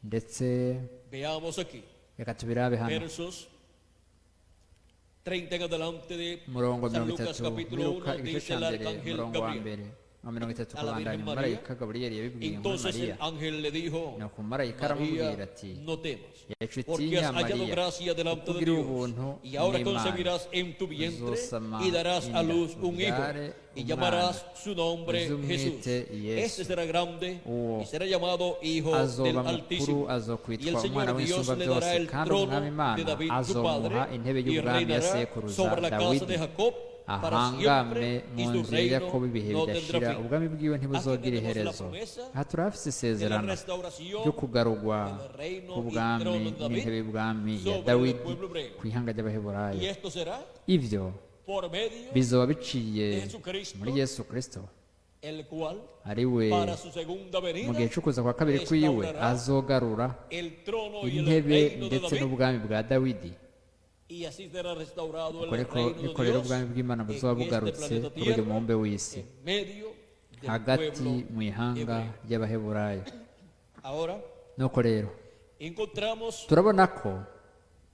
ndetse veamos aquí reka tubirabe hano versos 30 en adelante de umurongo San mirongo Lucas itatu muri capítulo luka 1 igice dice cya el mbere arcángel umurongo wa Gabriel. mbere wa mirongo itatu A la kubandanya Virgen umumarayika gaburiyeli yabibwiye inkuru Entonces mariya el ángel le dijo, nuko umumarayika aramubwira María, ati no temas, yacu porque utinya has hallado mariya gracia delante de kugira Dios, ubuntu y ahora n'imana concebirás en tu vientre uzosama y darás a inda luz un hijo, ubyare y llamarás umwana su nombre Jesús. uzumwite Yesu. Este será grande Uwo y será llamado Hijo del azoba mukuru Altísimo. Y azokwitwa el umwana Señor Dios w'isumba le dará byose el kandi trono umwami de imana David su azomuha padre intebe y y'ubwami ya reinará sekuruza sobre la casa de dawidi Jacob para ahangame siempre mu y su nzu ya yakobo reino ibihe no bidashira tendrá fin. ubwami bwiwe ntibuzogira Aquí tenemos la iherezo promesa aha turahafise de la isezerano restauración ryo kugarurwa del reino y k'ubwami trono de David n'intebe y'ubwami ya sobre el dawidi pueblo hebreo. ku ihanga ry'abaheburayo Y esto será ibyo por medio bizoba biciye de Jesucristo, muri yesu kristo el cual ari we para su segunda venida mu gihe cyo kuza kwa kabiri kwiwe azogarura el trono y el intebe reino de ndetse David, n'ubwami bwa dawidi y así será restaurado el ariko reino niko de rero Dios ubwami bw'imana buzoba en este bugarutse planeta kuri uyu tierra, mubumbe w'isi en medio del hagati pueblo mu ihanga hebreo. ry'abaheburayo Ahora nuko rero encontramos turabona ko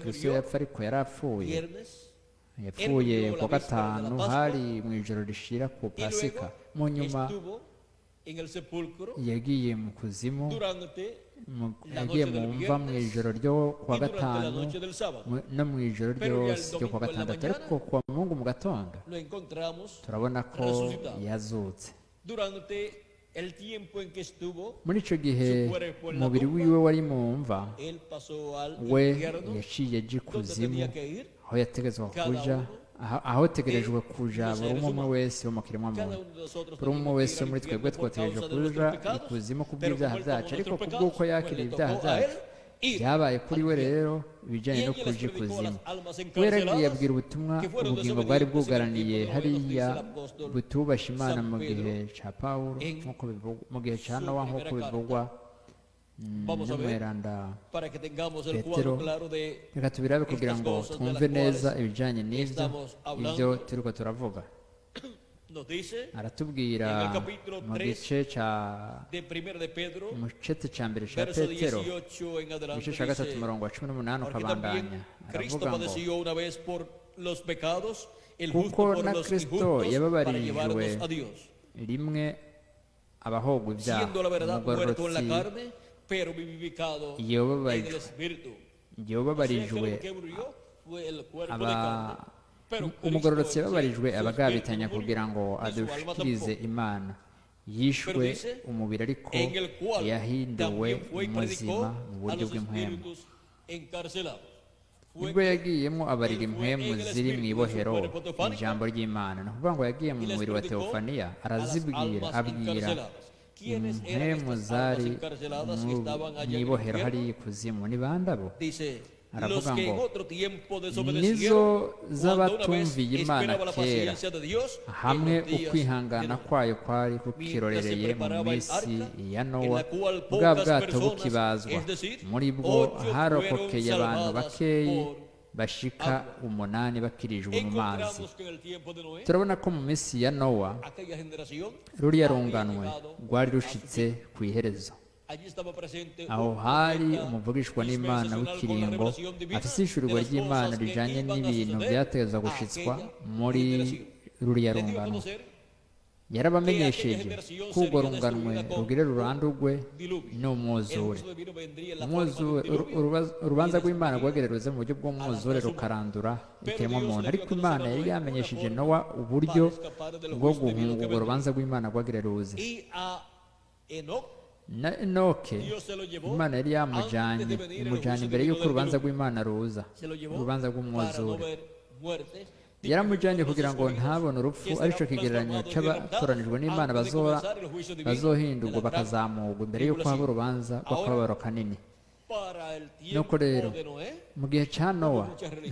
kristo murió yapfa ariko yarapfuye viernes, yapfuye ku wa gatanu hari mu ijoro rishira ku y pasika. luego Mu nyuma estuvo en el sepulcro yagiye mu kuzimu, durante la yagiye noche mu del mva mu viernes ijoro ryo ku wa y durante la gatanu noche del sábado. no mu ijoro Pero ya el ryose ryo ku wa domingo en la gatandatu, mañana ariko ku wa mungu mu gatondo Lo encontramos turabona ko resucitado. yazutse. Durante el tiempo en que estuvo, Muri icyo gihe umubiri wiwe wari mu mva, él pasó al we infierno, yaciye aja donde ikuzimu, tenía que ir. aho yategetswe kuja, aho tegerejwe kuja buri umwe wese wo mu kiremwa Cada muntu. uno de nosotros buri umwe tenemos que wese ir al muri twebwe infierno por twotegereje causa de nuestros kuja pecados, ikuzimu pero kubw'ibyaha como él byacu, tomó ariko nuestros kubw'uko pecados, yakiriye pues le ibyaha tocó a él byacu ir byabaye kuri we al infierno. rero ibijyanye Y no ella les kuja predicó a ikuzimu. las almas we yaragiye encarceladas abwira ubutumwa que fueron ubugingo bwari desobedientes en el bwugaraniye tiempo de Noé, nos dice hariya el apóstol butubasha Imana San mu Pedro gihe cya Pawulo, en nk'uko bivugwa mu gihe cya su Nowa, nk'uko primera bivugwa Vamos a ver, n'umweranda para que tengamos el Petero. cuadro claro de Reka tubirabe kugira estas ngo cosas de twumve las neza cuales ibijyanye n'ibyo estamos hablando. ibyo turiko turavuga. nos dice Aratubwira en el capítulo mu 3 gice cya de 1 de Pedro, mu gice cya mbere cya verso Petero 18 en adelante, igice cya gatatu dice, umurongo wa 18 porque ukabandanya, también Cristo aravuga ngo padeció una vez por los pecados, el Kuko justo por na los Kristo injustos, para yababarijwe llevarnos a Dios, rimwe abahogwa ibyaha, siendo la verdad muerto en la umugororotsi carne, pero vivificado en yababarijwe el espíritu. yababarijwe O sea, que lo que murió fue el cuerpo de aba carne, pero umugororotsi Cristo, yababarijwe su abagabitanya espíritu kugira ngo murió, y su alma adushikirize tampoco. Imana. Yishwe Pero dice, umubiri ariko en el cual yahinduwe también fue y predicó muzima mu a buryo los bw'impwemu. espíritus encarcelados. Fue ubwo que yagiyemo abarira él fue impwemu en el ziri mu espíritu ibohero de su cuerpo teofánico, ijambo ry'Imana. Ni ukuvuga ngo yagiye mu y les mubiri wa predicó teofaniya, a las arazibwira almas abwira encarceladas. ¿Quiénes eran impwemu estas almas zari encarceladas que estaban mu allá en el ibohero infierno? hariya ikuzimu. Ni bande abo? Dice, los Aravuga que en ngo otro tiempo nizo desobedecieron, cuando una vez z'abatumviye Imana esperaba la kera, paciencia de Dios hamwe en los días ukwihangana de Noé. kwayo kwari kukirorereye mu preparaba el minsi arca, ya en Nowa, la cual bwa pocas bwato personas, bukibazwa, es decir, muri bwo 8 harokokeye fueron abantu salvadas bakeyi por bashika agua. 8 bakirijwe mu mazi. Encontramos que en el tiempo de Noé, Turabona ko mu minsi ya Nowa aquella generación, ruriya había runganwe llegado rwari a su rushitse fin. ku iherezo. Allí estaba presente Aho un hari profeta umuvugishwa n'Imana dispensacional con la w'ikiringo revelación divina afise ishurirwa de las ry'Imana cosas que rijanye iban a n'ibintu suceder byategezwa a gushitswa aquella muri generación. ruriya Les dio a runganwe. conocer Yarabamenyesheje ko urwo runganwe rugire rurandurwe n'umwuzure. el juicio divino vendría en la forma de un Umwuzure, diluvio. urubanza rw'Imana rwagere ruze mu buryo bw'umwuzure rukarandura ikiremwamuntu, ariko Imana yari yamenyesheje Nowa uburyo bwo guhunga urwo rubanza rw'Imana rwagere ruze. Y a Enoc Na Enoke Dios se lo llevó Imana yari yamujyanye, antes de venir el imujyana juicio imbere divino y'uko del urubanza diluvio. rw'Imana ruza, se lo llevó urubanza para no rw'umwuzure. ver muertes. Yaramujyanye kugira ngo ntabone urupfu, aricyo kigereranyo cy'abatoranijwe n'Imana bazohindurwa bakazamurwa imbere y'uko haba urubanza rw'akababaro kanini. Para el Nuko tiempo rero de Noé mu gihe cya Nowa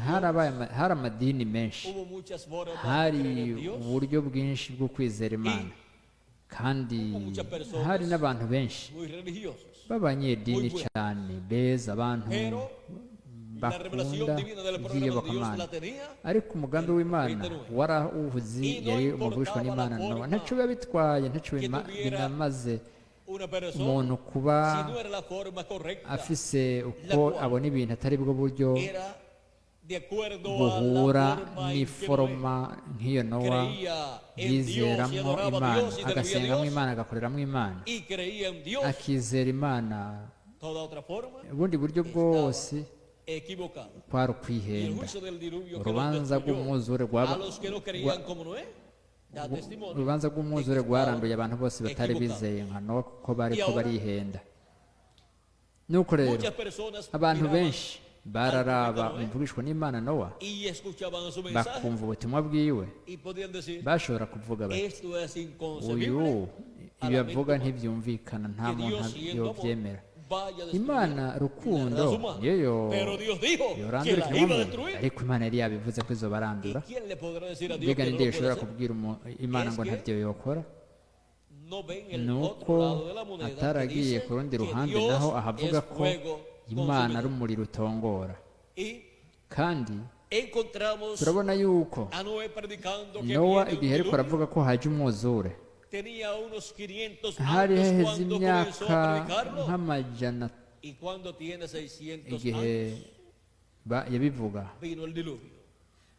hari amadini menshi, hubo muchas formas de hari creer en Dios. uburyo bwinshi bwo kwizera Imana, kandi hari n'abantu benshi Muy religiosos. b'abanyedini cyane beza, abantu Pero la revelación bakunda divina del programa de Dios iby'iyobokamana. la tenía. Ariko umugambi w'Imana warawuzi, yari umuvugishwa n'Imana Nowa. Ntacyo biba bitwaye, ntacyo binamaze Una persona, umuntu kuba si no era la forma correcta, afise uko abona ibintu atari bwo buryo era de acuerdo a buhura la forma en que Noé n'iforoma nk'iyo Nowa creía en Dios y yizeramo adoraba a Imana, Dios y servía a agasengamo Dios Imana, agakoreramo Imana, y creía en Dios. akizera Imana. Toda otra forma Ubundi buryo bwose equivocada. kwari Y el ukwihenda. juicio del diluvio que Urubanza nos rw'umwuzure destruyó a los que no creían como Noé, da testimonio. urubanza rw'umwuzure rwaranduye abantu bose batari bizeye nka Nowa, kuko bari ko barihenda. Nuko rero Muchas personas abantu miraban benshi bararaba al profeta Noé umuvugishwa n'Imana Nowa, y escuchaban su mensaje bakumva ubutumwa bwiwe, y podían decir, bashobora kuvuga bati esto es uyu inconcebible. ibyo avuga ntibyumvikana, nta Que muntu Dios siendo amor yobyemera. vaya a destruir Imana la rukundo raza humana. yeyo Pero Dios dijo que yorandura la iba a ikiremwamuntu, destruir. ariko Imana yari yabivuze ko izo ¿Y barandura. quién le podrá decir a Dios Mbega que ni no nde lo puede ushobora hacer? kubwira Imana ngo Es que ntabyo yokora? No ven el Nuko otro lado de la moneda que ataragiye dice ku rundi que ruhande Dios naho ahavuga es ko fuego Imana ari consumidor. umuriro utongora. Y Kandi encontramos turabona yuko a Noé predicando que Nowa viene un igihe ariko diluvio. aravuga ko haje umwuzure, Tenía unos 500 hari años haheze cuando imyaka comenzó a predicarlo. nk'amajana Y cuando tiene 600 igihe años, yabivuga. vino el diluvio.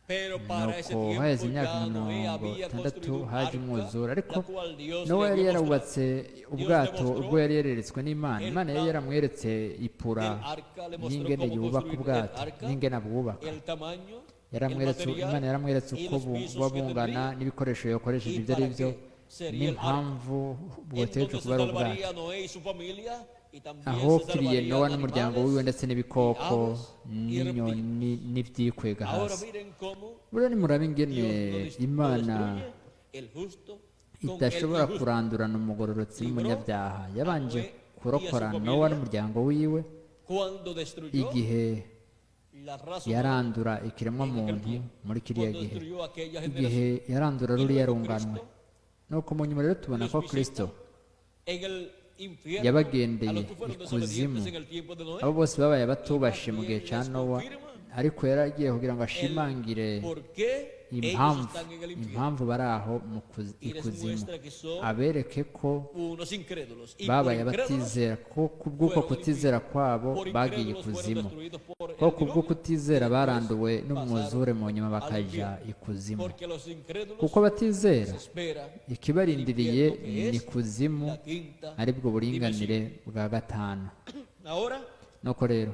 Pero para ese nuko haheze tiempo imyaka ya Noé mirongo había itandatu construido un haje arca, umwuzure ariko la cual Dios nowa le yari había yarubatse ubwato mostró ubwo yari yareretswe n'imana el imana yari plan yaramweretse ipura del arca, le mostró y'ingene cómo yubaka construir ubwato el arca, n'ingene abwubaka el tamaño, el yaramweretse material imana yaramweretse y uko los pisos buba que bungana tendría n'ibikoresho yakoresheje y ibyo ari para byo qué sería el arca, n'impamvu en bwoteje donde se kuba ari ubwato salvaría Noé y su familia y también aho se kiriye salvarían nowa n'umuryango wiwe animales ndetse n'ibikoko y aves y n'inyoni n'ibyikwega Ahora hasi miren cómo buriya nimurabe ingene Dios no imana destruye el justo con el idashobora injusto. kurandurana umugororotsi n'umunyabyaha yabanje Noé kurokora y a su nowa familia n'umuryango wiwe Cuando destruyó igihe la raza humana, yarandura ikiremwamuntu muri kiriya cuando gihe destruyó aquella igihe generación, yarandura y ruriya luego runganwe Cristo nuko mu nyuma rero tubona los ko visita kristo en el infierno, yabagendeye a los que fueron ikuzimu desobedientes en el tiempo de Noé, abo bose babaye abatubashe mu gihe también cya les nowa confirma ariko yari agiye kugira ngo ashimangire por qué ellos impamvu están en el infierno impamvu bari aho mu y les ikuzimu muestra que son abereke ko unos incrédulos y por babaye incrédulos abatizera ko kubw'uko kutizera kwabo por bagiye incrédulos fueron ikuzimu destruidos por el ko kubwo diluvio, kutizera después baranduwe n'umwuzure pasaron mu nyuma al bakajya infierno. ikuzimu Porque los incrédulos kuko batizera se espera ikibarindiriye el infierno, que ni es kuzimu la quinta ari bwo buringanire bwa gatanu Ahora nuko rero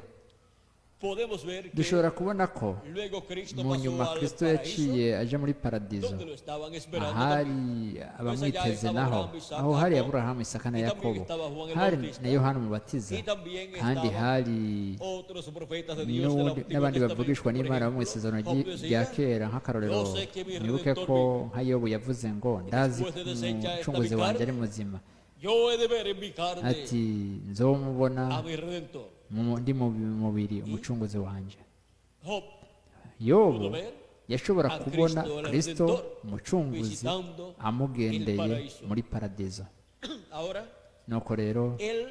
podemos ver que dushobora kubona ko luego Cristo mu pasó nyuma al kristo paraíso, yaciye aje muri paradizo donde lo estaban esperando ahari también. abamwiteze allá naho estaba Isaac, aho hari Jacob, aburahamu isaka na y también yakobo estaba Juan el hari Bautista, na yohana umubatiza y también kandi estaban hari otros profetas de Dios del Antiguo n'abandi Testamento. bavugishwa Por n'imana bo mu ejemplo, isezerano Job rya decía, kera nk'akarorero "Yo sé que mi mwibuke Redentor ko nka yobu yavuze ngo ndazi después de deshecha esta umucunguzi mi wanjye carne, ari muzima yo he de ver en mi carne ati nzomubona a mi Redentor. ndi mu mubiri umucunguzi wanjye Job yobu pudo ver yashobora a kubona Cristo el kristo Redentor umucunguzi visitando amugendeye el paraíso. muri paradizo Ahora, nuko rero el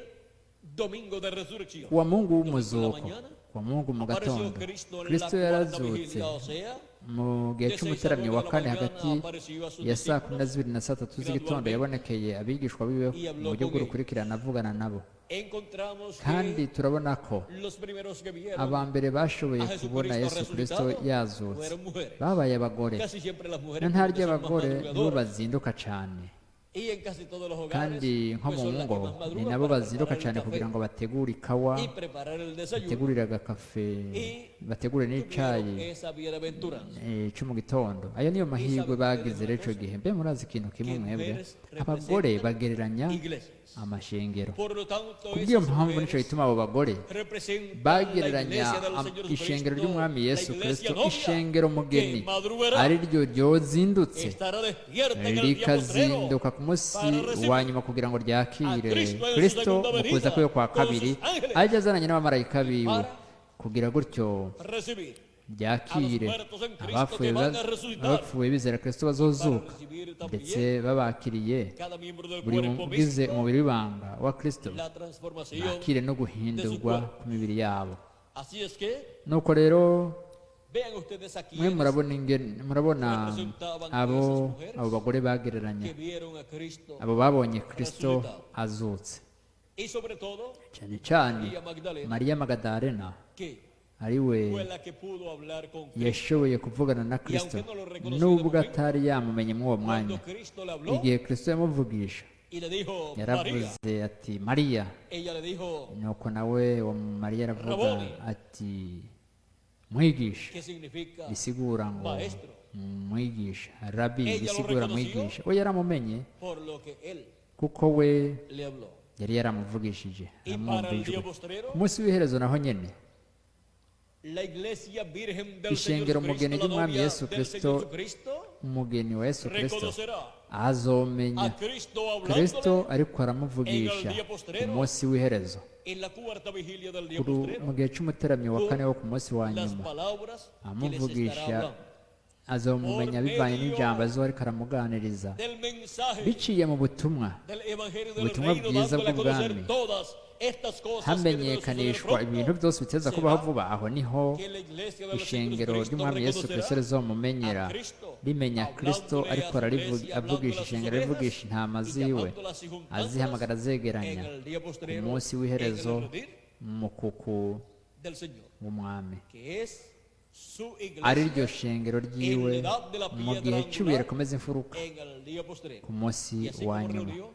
domingo de resurrección, kuwa mungu domingo en la w'umuzuko mañana, kuwa mungu mu apareció gatondo Cristo en la kristo cuarta yarazutse vigilia, o sea, mu gihe de 6 a cy'umuteramyi 9 wa de la kane mañana hagati apareció a sus ya saa kumi na discípulos. zibiri na saa tatu z'igitondo yabonekeye abigishwa biwe mu buryo bw'urukurikirane avugana nabo Encontramos kandi que turabona ko los primeros que vieron aba mbere bashoboye a Jesucristo kubona yesu kirisito resucitado yazutse fueron mujeres. babaye abagore Casi siempre las na mujeres nta son más ry'abagore nibo madrugadoras. bazinduka cyane Y en casi todos los hogares, kandi nko pues mu son las ngo que más ni madrugan nabo para bazinduka preparar cyane el kugira ngo café bategure ikawa y preparar el desayuno. bategurire agakafe bategure Tuvieron n'icyayi esa bienaventuranza. cyo mu gitondo ayo niyo mahirwe bagize rero icyo gihe mbe murazi ikintu kimwe mwebwe abagore bagereranya Iglesias. amashengero Por lo tanto, kubw'iyo esas mpamvu nicyo mujeres gituma abo bagore representan la bagereranya iglesia del Señor ishengero Jesucristo, ry'umwami la yesu iglesia kirisito novia, ishengero mugeni que madrugará, ari ryo ryozindutse estará despierta en el día postrero rikazinduka ku munsi para recibir wa nyuma kugira ngo ryakire a Cristo en su kristo segunda mu venida kuza kwe kwa con kabiri sus ángeles ajya azananye n'abamarayika biwe para kugira gutyo recibir byakire a los muertos en Cristo abapfuye que van a resucitar, abapfuye bizera kristo bazozuka para recibir también ndetse babakiriye cada miembro del buri cuerpo ugize místico umubiri w'ibanga wa kristo la transformación. bakire no guhindurwa ku mibiri yabo Así es que nuko rero vean ustedes aquí mwe murabona representaban abo esas mujeres abo bagore bagereranya que vieron a Cristo abo babonye kristo azutse y sobre todo cyane cyane María Magdalena, mariya magadalena que ari we fue la que pudo hablar con Cristo. yashoboye kuvugana na kristo nubwo atari yamumenye muri uwo mwanya Cuando Cristo le habló igihe kristo yamuvugisha y le dijo María, yaravuze ati mariya ella le dijo, nuko nawe uwo mariya aravuga Raboni. ati mwigisha ¿qué significa? bisigura ngo Maestro. mwigisha rabi Ella lo bisigura reconoció. mwigisha we yaramumenye Por lo que él kuko we le habló. yari yaramuvugishije Y para el aramwumvijwe día postrero, ku munsi w'iherezo naho nyene la iglesia virgen del ishengero Señor umugeni Jesucristo, la ry'umwami novia yesu del kristo Señor Jesucristo, umugeni wa yesu kristo reconocerá azomenya a Cristo kristo hablándole ariko aramuvugisha ku munsi w'iherezo en la cuarta vigilia del día mu postrero gihe cy'umuteramyi wa kane wo ku munsi wa las nyuma palabras que les estará amuvugisha hablando azomumenya bivanye n'ijambo azoba ariko aramuganiriza del mensaje biciye mu butumwa del evangelio del ubutumwa reino, bwiza dándole a conocer bw'ubwami todas estas cosas que deben suceder hamenyekanishwa ibintu pronto, byose biteza kubaho vuba aho niho que la iglesia del Señor ishengero Jesucristo ry'umwami yesu kristo reconocerá rizomumenyera a Cristo, rimenya kristo hablándole ariko a su iglesia, avugisha hablándole a sus ishengero ovejas, rivugisha intama y ziwe llamándolas y juntándolas azihamagara azegeranya en el día ku postrero, munsi en el w'iherezo redil mu mukuku del Señor, w'umwami que es su ari iglesia ryo shengero ryiwe en la edad de la mu piedra gihe cy'ibuye angular rikomeza imfuruka en el día postrero. ku munsi Y así wa como nyuma. reunió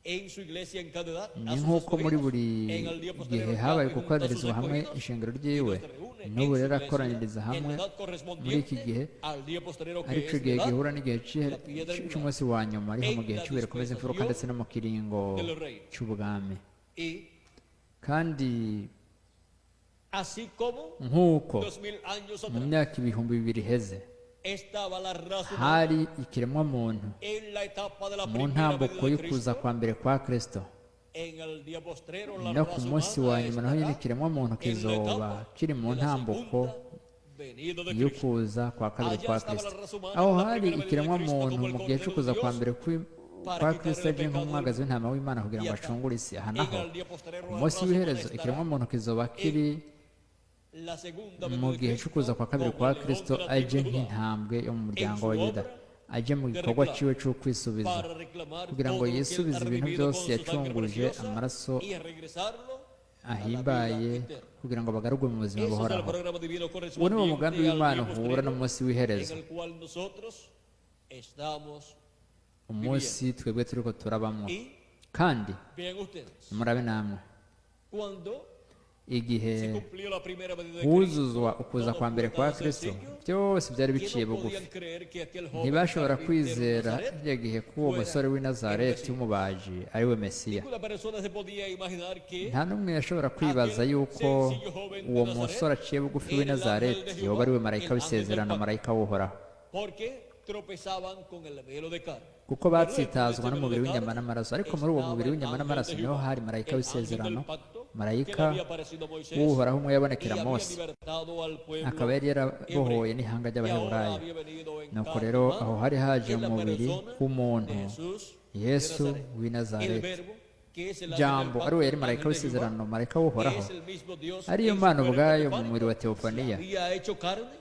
en su iglesia en cada edad Ni a sus nk'uko muri escogidos, buri en el día postrero gihe habaye junta a sus gukoraniririzwa hamwe escogidos, ishengero y ryiwe, los reúne n'ubu en su rero iglesia akoraniriza en hamwe la edad muri iki gihe, correspondiente al día postrero que aricyo es gihe la edad gihura n'igihe la piedra angular cy'umunsi wa nyuma, ariho mu gihe en la cy'ibuye rikomeza imfuruka dispensación ndetse no mu kiringo del reino. cy'ubwami. Y Kandi así como nk'uko 2000 años mu atrás myaka ibihumbi bibiri iheze estaba la raza humana hari ikiremwamuntu en la etapa de la mu primera ntambuko venida de y'ukuza Cristo, kwa mbere kwa Kristo, en el día postrero la no ku raza munsi humana wa nyuma naho nyine estará ikiremwamuntu en la kizoba etapa kiri mu de la ntambuko segunda venida de Cristo. y'ukuza kwa kabiri Allá kwa estaba Kristo. la raza humana Aho en la hari primera venida de Cristo ikiremwamuntu como el mu gihe Cordero cy'ukuza de kwa Dios mbere para kwa quitar Kristo el aje pecado nk'umwagazi w'intama w'Imana kugira ngo Y acá, acungure isi. Aha en naho el día postrero ku la munsi raza humana w'iherezo estará ikiremwamuntu kizoba kiri la segunda mu venida de gihe Cristo cy'ukuza kwa kabiri como kwa el león Kristo de la aje tribu de Judá, nk'intambwe yo mu muryango en wa su Yuda, obra aje mu gikorwa cyiwe cy'ukwisubiza para reclamar kugira ngo todo lo que él yisubize ha ibintu redimido byose con su sangre yacunguje preciosa amaraso y a regresarlo a la ahimbaye vida eterna. kugira ngo bagarurwe mu buzima Ese es el buhoraho. programa divino Uwo ni wo mugambi correspondiente al w'Imana día uhura postrero n'umunsi en w'iherezo, el cual nosotros estamos umunsi twebwe turiko turabamo. y Kandi vean ustedes murabe namwe, cuando igihe se cumplió la primera venida de Cristo, huzuzwa ukuza kwa mbere kwa tan Kristo, sencillo byose byari que biciye no bugufi. podían creer que aquel joven Ntibashobora carpintero de kwizera Nazaret, kiriya gihe ko uwo musore w'i Nazareti w'umubaji ari we Mesiya. ninguna persona se podía imaginar que Nta n'umwe yashobora kwibaza yuko uwo musore aciye bugufi w'i Nazareti yoba ari we marayika w'isezerano, marayika w'uhoraho, porque tropezaban con el velo de carne. kuko batsitazwa n'umubiri w'inyama n'amaraso. Ariko muri uwo mubiri w'inyama n'amaraso niho hari marayika w'isezerano, marayika w'uhoraho umwe yabonekera Mose, akaba yari yarabohoye n'ihanga ry'Abaheburayo. Nuko rero aho hari haje umubiri w'umuntu, Yesu w'i Nazareti, Jambo ari we yari marayika w'isezerano, marayika w'uhoraho, ariyo Mana ubwayo mu mubiri wa Teofaniya,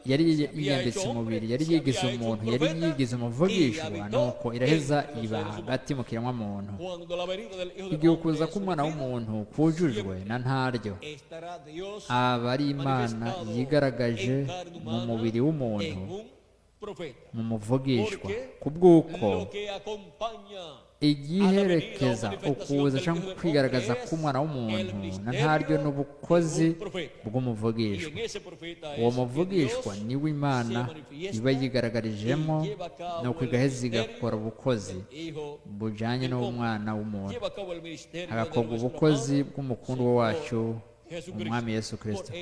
yari yiyambitse umubiri, yari yigize umuntu, yari yigize umuvugishwa, nuko iraheza iba hagati mu kiremwamuntu. Igihe ukuza k'umwana w'umuntu kujujwe na ntaryo, aba ari Imana yigaragaje mu mubiri w'umuntu, mu muvugishwa, kubw'uko igiherekeza ukuza cyangwa kwigaragaza k'umwana w'umuntu na ntaryo n'ubukozi bw'umuvugishwa. Uwo muvugishwa niwe Imana iba yigaragarijemo, nuko igaheza igakora ubukozi bujyanye n'umwana w'umuntu, hagakorwa ubukozi bw'umukundu wacu umwami Yesu Kristo.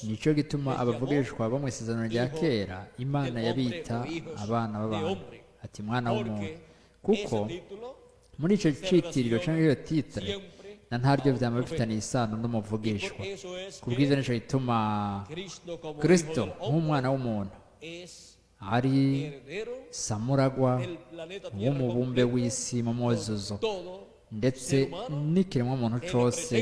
Nicyo gituma abavugishwa bo mu isezerano rya kera Imana yabita abana b'abantu ati mwana w'umuntu, kuko muri icyo cyitiriro cyangwa iyo titire na ntaryo byaba bifitaniye isano n'umuvugishwa. Kubw'ibyo nicyo gituma Kristo nk'umwana w'umuntu ari samuragwa w'umubumbe w'isi mu mwuzuzo, ndetse n'ikiremwamuntu cyose,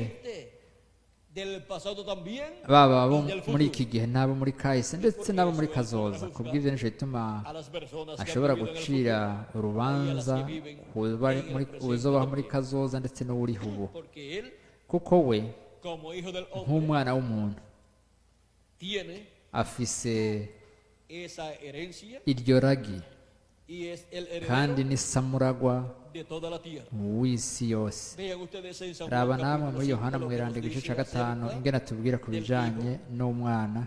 baba abo muri iki gihe n'abo muri kahise ndetse n'abo muri kazoza. Kubw'ibyo nicyo gituma ashobora gucira urubanza uzobaho muri kazoza ndetse n'uwuriho ubu, kuko we nk'umwana w'umuntu afise iryo ragi, kandi ni samuragwa w'isi yose. Raba namwe muri Yohana mweranda igice cya 5 ingene atubwira ku bijanye n'umwana,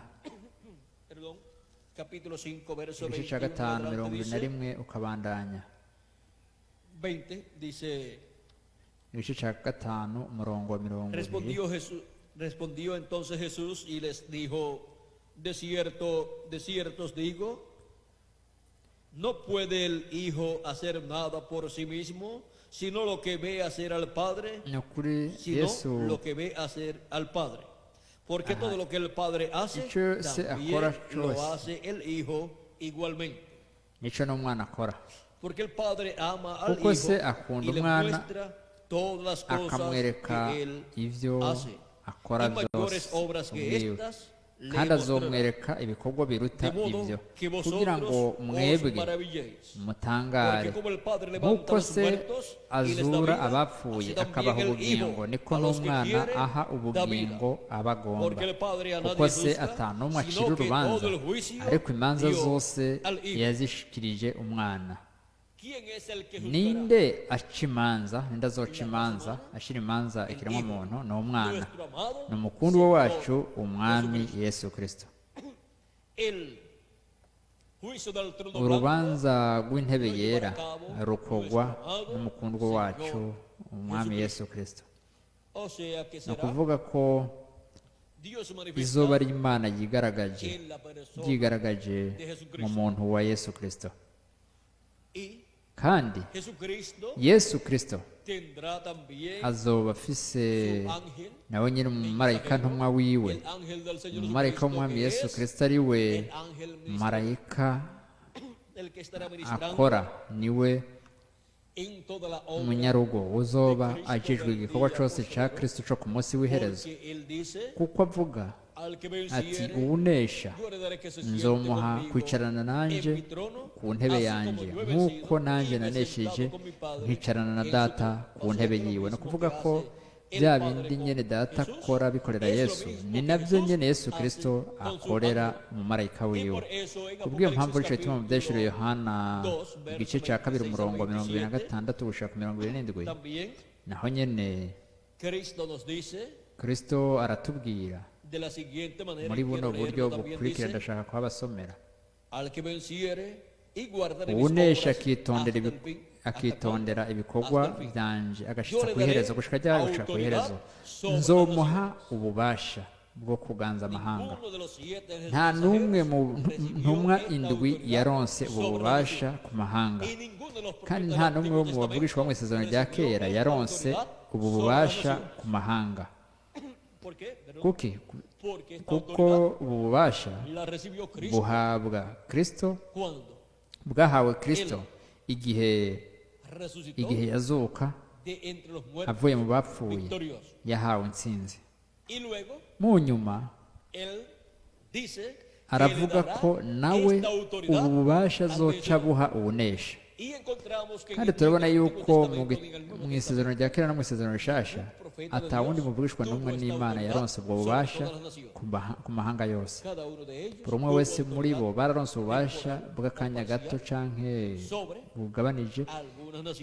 igice cya 5:21 ukabandanya, igice cya 5 umurongo wa 20. Respondió entonces Jesús y les dijo: de cierto os digo, no puede el Hijo hacer nada por sí mismo, sino lo que ve hacer al Padre, sino lo que ve hacer al Padre. Porque todo lo que el Padre hace, también lo hace el Hijo igualmente. Porque el Padre ama al Hijo y le muestra todas las cosas que Él hace. Y mayores obras que estas kandi azomwereka ibikorwa biruta ibyo kugira ngo mwebwe mutangare nk'uko se azura abapfuye akabaha ubugingo niko n'umwana aha ubugingo aba agomba kuko se atanumwe acira urubanza ariko imanza zose yazishikirije umwana. Ninde aca imanza? Ninde azoca imanza ashyira imanza ikiremwamuntu? ni umwana, ni umukundwa wacu umwami Yesu Kristo. Urubanza rw'intebe yera rukogwa n'umukundwa wacu umwami Yesu Kristo. Ni ukuvuga ko izuba ry'Imana ryigaragaje mu muntu wa Yesu Kristo, kandi Yesu Kristo azoba afise nawe nyine umumarayika ntumwa wiwe. Umumarayika w'umwami Yesu Kristo ari we marayika akora, niwe umunyarugo uzoba ajejwe igikorwa cyose cya Kristo cyo ku munsi w'iherezo, kuko avuga ati uwunesha nzomuha kwicarana nanjye ku ntebe yanjye nk'uko nanjye nanesheje nkicarana na data ku ntebe yiwe. ni ukuvuga ko bya bindi nyine data akora bikorera Yesu ni nabyo nyine Yesu Kristo akorera umumarayika wiwe. kubw'iyo mpamvu nicyo gituma mu byahishuro Yohana igice cya 2 umurongo 26 gushaka 27 naho nyine Kristo aratubwira muri buno buryo bukurikira, ndashaka kuhabasomera. uwunesha akitondera ibikorwa byanje agashitsa ku iherezo gushika ryari gushika ku iherezo, nzomuha ububasha bwo kuganza amahanga. nta n'umwe mu ntumwa indwi yaronse ubu bubasha ku mahanga, kandi nta n'umwe wo mu bavugishwa bo mu isezerano rya kera yaronse ubu bubasha ku mahanga. kuki? kuko ubu bubasha buhabwa Kristo, bwahawe Kristo igihe yazuka avuye mu bapfuye, yahawe intsinzi. mu nyuma aravuga ko nawe ubu bubasha azoca buha uwunesha. kandi turabona yuko mu isezerano rya kera no mu isezerano rishasha atawundi muvugishwa n'umwe n'Imana yaronse ubwo bubasha ku mahanga yose. buri umwe wese muri bo bararonse ububasha bw'akanya gato canke bugabanije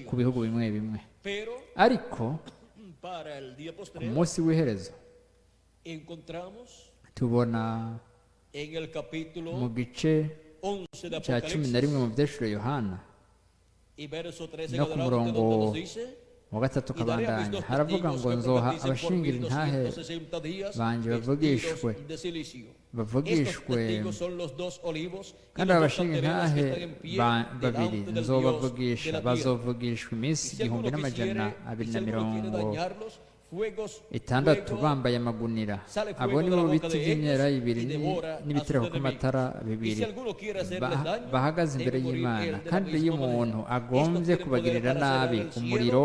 ku bihugu bimwe bimwe, ariko ku munsi w'iherezo tubona mu gice cya 11 mu byahishuro Yohana no ku murongo wa 3 kabandanya haravuga ngo nzoha abashingira intahe banje bavugishwe kandi abashingira intahe babiri nzobavugisha, bazovugishwa iminsi 1260 bambaye amagunira. abo ni bo biti by'imyera ibiri n'ibitereko kw'amatara bibiri bahagaze imbere y'Imana. kandi iyo umuntu agombye kubagirira nabi, umuriro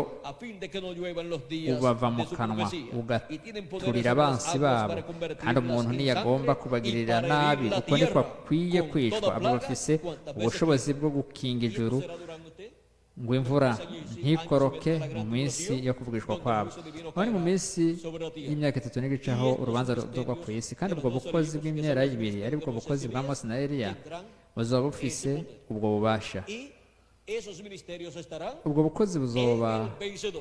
ubava mu kanwa ugaturira abansi babo. kandi umuntu niyagomba kubagirira nabi, uko niko akwiye kwicwa. abo bafise ubushobozi bwo gukinga ijuru ngo imvura ntikoroke mu minsi yo kuvugishwa kwabo. aho ni mu minsi y'imyaka 3 n'igice aho urubanza rudogwa ku isi. kandi ubwo bukozi bw'imyera ibiri ari bwo bukozi bwa Mose na Eliya buzaba bufise ubwo bubasha. ubwo bukozi buzoba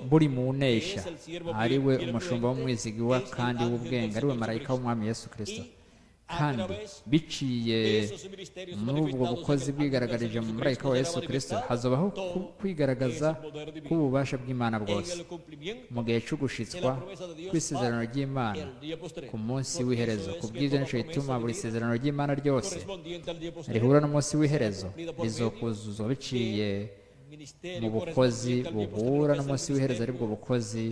buri mu unesha, ari we umushumba w'umwizigwa kandi w'ubwenge, ari we marayika w'umwami Yesu Kristo. kandi biciye muri ubwo bukozi bwigaragarije mu marayika wa Yesu Kristo hazobaho kwigaragaza k'ububasha bw'Imana bwose mu gihe cyo gushitswa kw'isezerano ry'Imana ku munsi w'iherezo. kubw'ibyo nico gituma buri sezerano ry'Imana ryose rihura n'umunsi w'iherezo rizokuzuzwa biciye mu bukozi buhura n'umunsi w'iherezo, ari bwo bukozi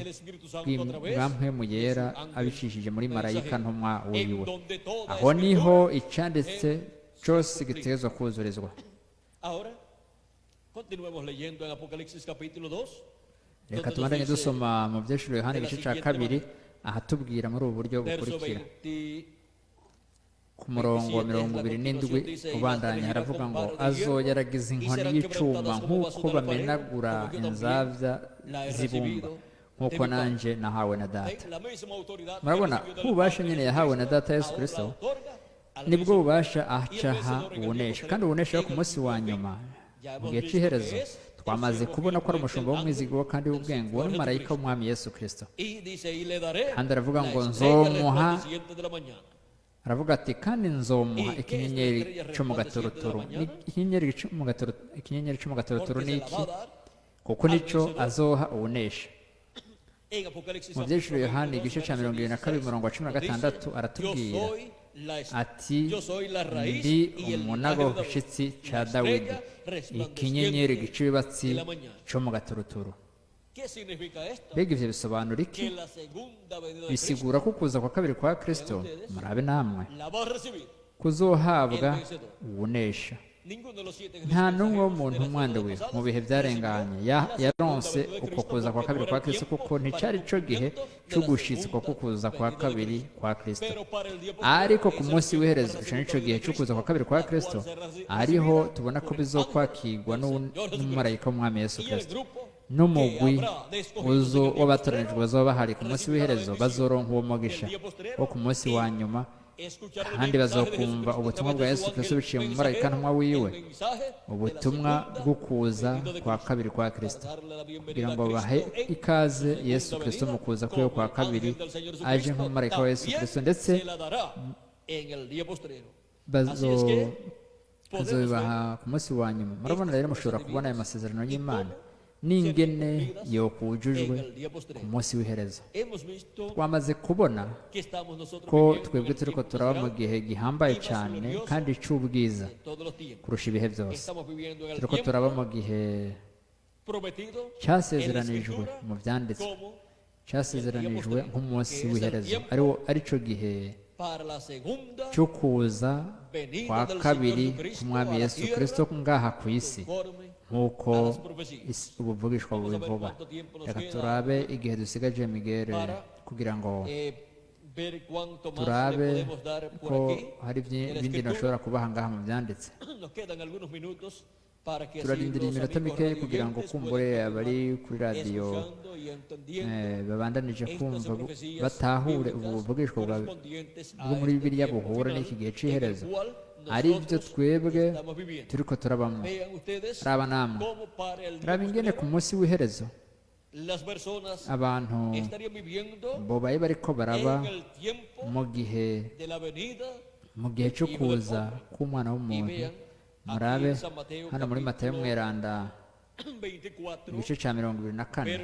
bwa mpwemu yera abicishije muri marayika ntumwa wiwe. aho niho icanditse cyose gitegerezwa kuzurizwa. reka tubandanye dusoma mu byahishuro Yohana igice cya 2 ahatubwira muri ubu buryo bukurikira. ku murongo wa 27 ubandanya haravuga ngo azoyaragiza inkoni y'icuma nk'uko bamenagura inzavya z'ibumba nk'uko nanje nahawe na data. Murabona ububasha nyine yahawe na data Yesu Kristo nibwo bubasha acaha ubunesha, kandi ubunesha ku munsi wa nyuma mu gihe cy'iherezo twamaze kubona ko ari umushumba w'umwizigwa kandi w'ubwenge, uwo ni marayika w'umwami Yesu Kristo. Kandi aravuga ngo nzomuha, aravuga ati kandi nzomuha ikinyenyeri cyo mu gaturuturu. Ikinyenyeri cyo mu gaturuturu ni iki? Kuko nico azoha ubunesha. Mu byiciro Yohani igice cya 22:16 aratubwira ati ndi umunago w'igishitsi cya Dawidi, ikinyenyeri gicibatsi cyo mu gaturuturu. Mbega ivyo bisobanura iki? Bisigura ko kuza kwa kabiri kwa Kristo, murabe namwe, kuzohabwa ubunesha. Nta n'umwe w'umuntu umwanduwe mu bihe byarenganye yaronse uko kuza kwa kabiri kwa Kristo, kuko nticari co gihe cyo gushitswa ko kuza kwa kabiri kwa Kristo. Ariko ku munsi w'iherezo, ico nico gihe cyo kuza kwa kabiri kwa Kristo, ariho tubona ko bizokwakirwa n'umumarayika w'umwami Yesu Kristo. N'umugwi w'abatoranijwe bazoba bahari ku munsi w'iherezo bazoronka uwo mugisha wo ku munsi wa nyuma, kandi bazokumva ubutumwa bwa Yesu Kristo biciye mu marayika ntumwa wiwe, ubutumwa bwo kuza kwa kabiri kwa Kristo, kugira ngo bahe ikaze Yesu Kristo mu kuza kwiwe kwa kabiri aje nk'umumarayika wa Yesu Kristo, ndetse bazobibaha ku munsi wa nyuma. Murabona rero mushobora kubona ayo masezerano y'Imana n'ingene yokujujwe ku munsi w'iherezo. Twamaze kubona ko twebwe turiko turaba mu gihe gihambaye cyane kandi c'ubwiza kurusha ibihe byose. Turiko turaba mu gihe cyasezeranijwe mu byanditswe, cyasezeranijwe nk'umunsi w'iherezo, arico gihe cyo kuza kwa kabiri k'umwami Yesu Kristo ngaha ku isi, nk'uko ubuvugishwa bubivuga. Reka turabe igihe dusigaje Migere kugira ngo turabe ko hari ibindi nashobora kubaha ngaha mu byanditse. Turarindira iminota mikeya kugira ngo kumbure abari kuri radiyo babandanije kumva batahure ubu buvugishwa bwo muri Bibiliya buhura n'iki gihe cy'iherezo, ari byo twebwe turiko turabamo. Raba namwe, raba ingene ku munsi w'iherezo abantu bobaye bariko baraba mu gihe cyo kuza k'umwana w'umuntu. Murabe hano muri Matayo mweranda igice cya 24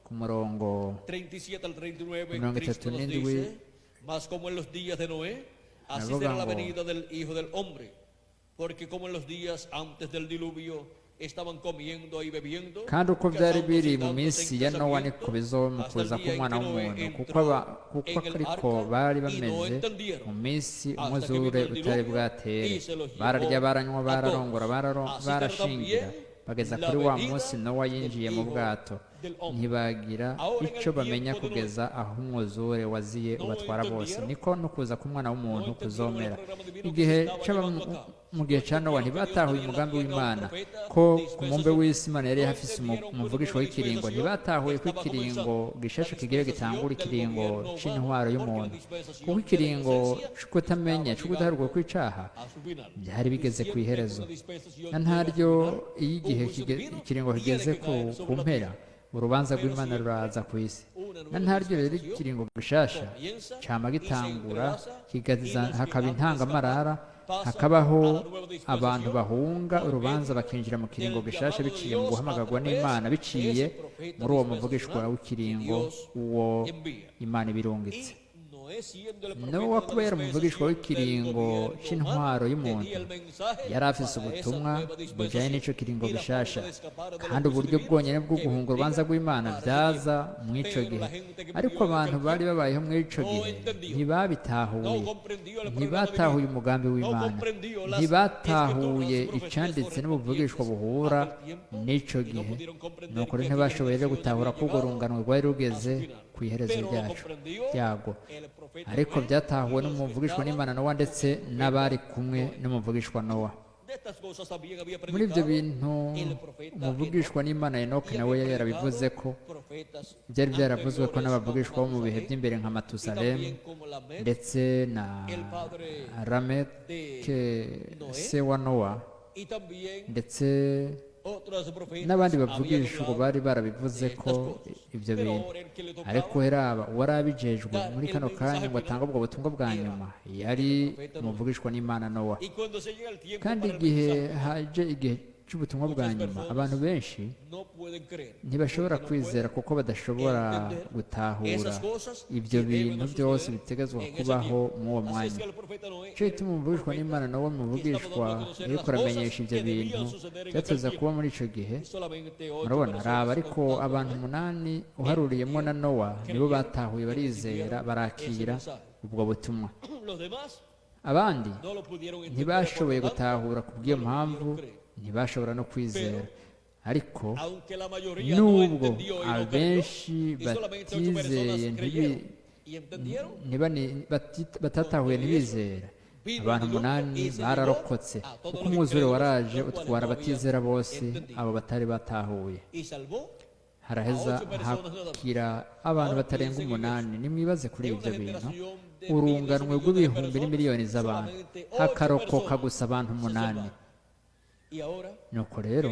ku murongo 37. Mas como en los días de Noé, así será la venida del Hijo del Hombre, porque como en los días antes del diluvio estaban comiendo y bebiendo, kandi uko byari biri mu minsi ya Nowa niko bizoba mu kuza k'umwana w'umuntu, kuko ariko bari bameze mu minsi umwuzure utari bwatere. Bararya, baranywa, bararongora, barashingira, bageza kuri wa munsi Nowa yinjiye mu bwato, ntibagira icyo bamenya kugeza aho umwuzure waziye ubatwara bose. Niko no kuza k'umwana w'umuntu kuzomera. Mu gihe cya Nowa ntibatahuye umugambi w'Imana ko ku mumbe w'isi Imana yari hafise umuvugisho w'ikiringo. Ntibatahuye ko ikiringo gishasha kigira gitangura ikiringo c'intwaro y'umuntu, kuko ikiringo c'ukutamenya, c'ukudaharurwa kw'icaha byari bigeze ku iherezo. Na ntaryo iyo igihe ikiringo kigeze ku mpera, urubanza rw'Imana ruraza ku isi. Na ntaryo rero ikiringo gishasha cama gitangura, hakaba intangamarara, hakabaho abantu bahunga urubanza bakinjira mu kiringo gishasha biciye mu guhamagarwa n'Imana, biciye muri uwo muvugishwa w'ikiringo uwo Imana ibirungitse. Nowa kubera umuvugishwa w'ikiringo c'intwaro y'umuntu yari afise ubutumwa bujanye n'ico kiringo gishasha, kandi uburyo bwonyene bwo guhunga urubanza rw'Imana byaza mu ico gihe. Ariko abantu bari babayeho muri ico gihe ntibatahuye umugambi w'Imana, ntibatahuye icanditse n'ubuvugishwa buhura n'ico gihe. Nuko rero ntibashoboye rero gutahura ko urwo rungano rwari rugeze ku ku iherezo ryago. Ariko byatahuwe n'umuvugishwa n'Imana Nowa ndetse n'abari kumwe n'umuvugishwa Nowa. Muri ibyo bintu umuvugishwa n'Imana Enoki nawe yari yarabivuze ko byari byaravuzwe ko n'abavugishwa bo mu bihe by'imbere nka Matusalemu ndetse na Lameke se wa Nowa ndetse n'abandi bavugishwa bari barabivuze ko ibyo bintu. Ariko heraba uwari abijejwe muri kano kanya ngo atange ubwo butumwa bwa nyuma yari umuvugishwa n'Imana Nowa. Kandi igihe haje igihe cy'ubutumwa bwa nyuma, abantu benshi ntibashobora kwizera kuko badashobora gutahura ibyo bintu byose bitegetswe kubaho muri uwo mwanya. Icyo gituma umuvugishwa n'Imana Nowa muvugishwa ariko aramenyesha ibyo bintu byateza kuba muri icyo gihe. Murabona raba, ariko abantu 8 uharuriyemo na Nowa nibo batahuye, barizera, barakira ubwo butumwa. Abandi ntibashoboye gutahura ku bw'iyo mpamvu ntibashobora no kwizera. Ariko nubwo abenshi batizeye batatahuye ntibizera, abantu 8 bararokotse kuko umwuzure waraje utwara abatizera bose, abo batari batahuye. Haraheza hakira abantu batarenga 8. Nimwibaze kuri ibyo bintu, urunganwe rw'ibihumbi n'imiliyoni z'abantu, hakarokoka gusa abantu 8. Nuko rero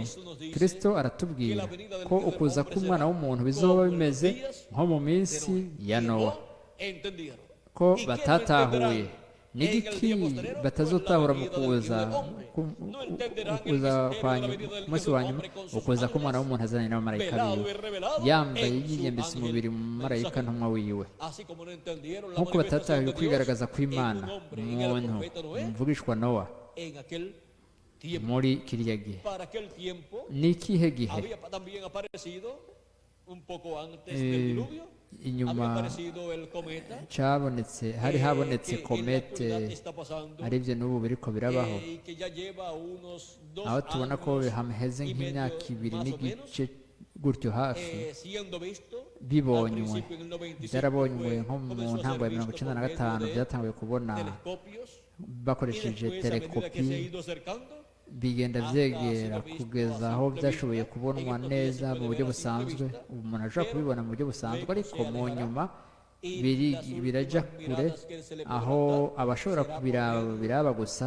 Kristo aratubwira ko ukuza k'Umwana w'umuntu bizoba bimeze nko mu minsi ya Nowa, ko batatahuye. N'igiki batazotahura mu kuza umunsi wa nyuma? Ukuza k'Umwana w'umuntu azanye n'abamarayika biwe, yambaye yiyambitse umubiri mu marayika ntumwa wiwe. Nk'uko batatahuye kwigaragaza kw'Imana umuntu umuvugishwa Nowa muri kiriya gihe. Ni ikihe gihe? Inyuma hari habonetse komete, aribyo n'ubu biriko birabaho, aho tubona ko hameze nk'imyaka 2 n'igice gutyo hafi bibonywe. Byarabonywe nko mu ntango ya 1995, byatanguye kubona bakoresheje telekopi, bigenda byegera kugeza aho byashoboye kubonwa neza mu buryo busanzwe. Umuntu ashobora kubibona mu buryo busanzwe, ariko mu nyuma birajya kure, aho abashobora kubiraba gusa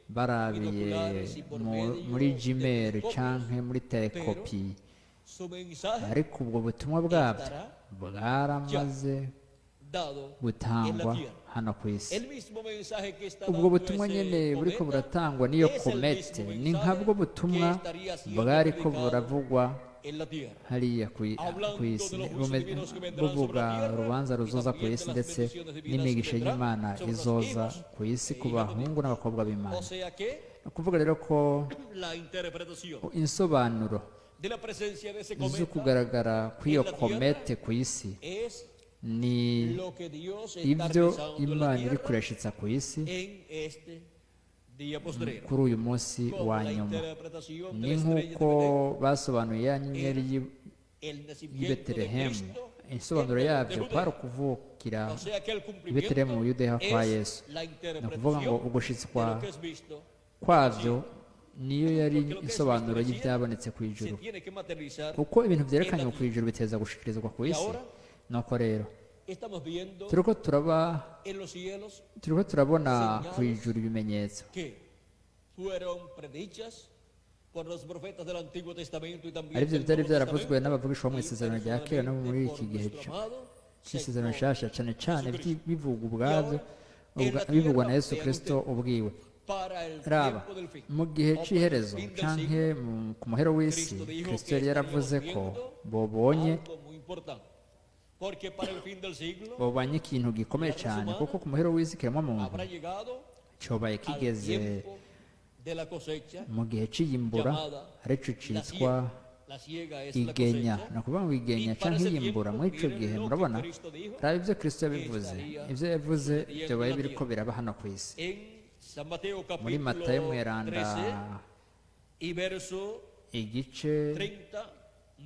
barabiye muri Gmail canke muri telekopi. Ariko ubwo butumwa bwabyo bwaramaze gutangwa hano ku isi. Ubwo butumwa nyine buriko buratangwa n'iyo komete ni nkabwo butumwa bwariko buravugwa hariya ku isi, buvuga urubanza ruzoza ku isi ndetse n'imigisha y'Imana izoza ku isi ku bahungu n'abakobwa b'Imana. Ni ukuvuga rero ko insobanuro zo kugaragara kw'iyo komete ku isi ni ibyo Imana iri kureshitsa ku isi kuri uyu munsi wa nyuma. Ni nk'uko basobanuye ya nyenyeri y'i Betelehemu. Insobanuro yabyo kwari ukuvukira i Betelehemu mu Yudeya kwa Yesu. Ni ukuvuga ngo ugushitswa kwabyo niyo yari insobanuro y'ibyabonetse ku ijuru, kuko ibintu byerekanye ku ijuru biteza gushikirizwa ku isi. Nuko rero turiko turabona ku ijuru ibimenyetso aribyo byari byaravuzwe n'abavugishwa bo mu isezerano rya kera no muri iki gihe cy'isezerano nshasha, cyane cyane bivugwa ubwabyo, bivugwa na Yesu Kristo ubwiwe. Raba, mu gihe cy'iherezo canke ku muhero w'isi, Kristo yari yaravuze ko bobonye ikintu gikomeye cyane, kuko ku muhero w'isi kiremwamuntu cobaye kigeze mu gihe cy'iyimbura, aricyo cyitwa igenya. Ni ukuvuga ngo igenya cyangwa iyimbura. Muri icyo gihe murabona, raba ibyo Kristo yabivuze, ibyo yavuze byabaye biriko biraba hano ku isi. Muri Matayo mweranda igice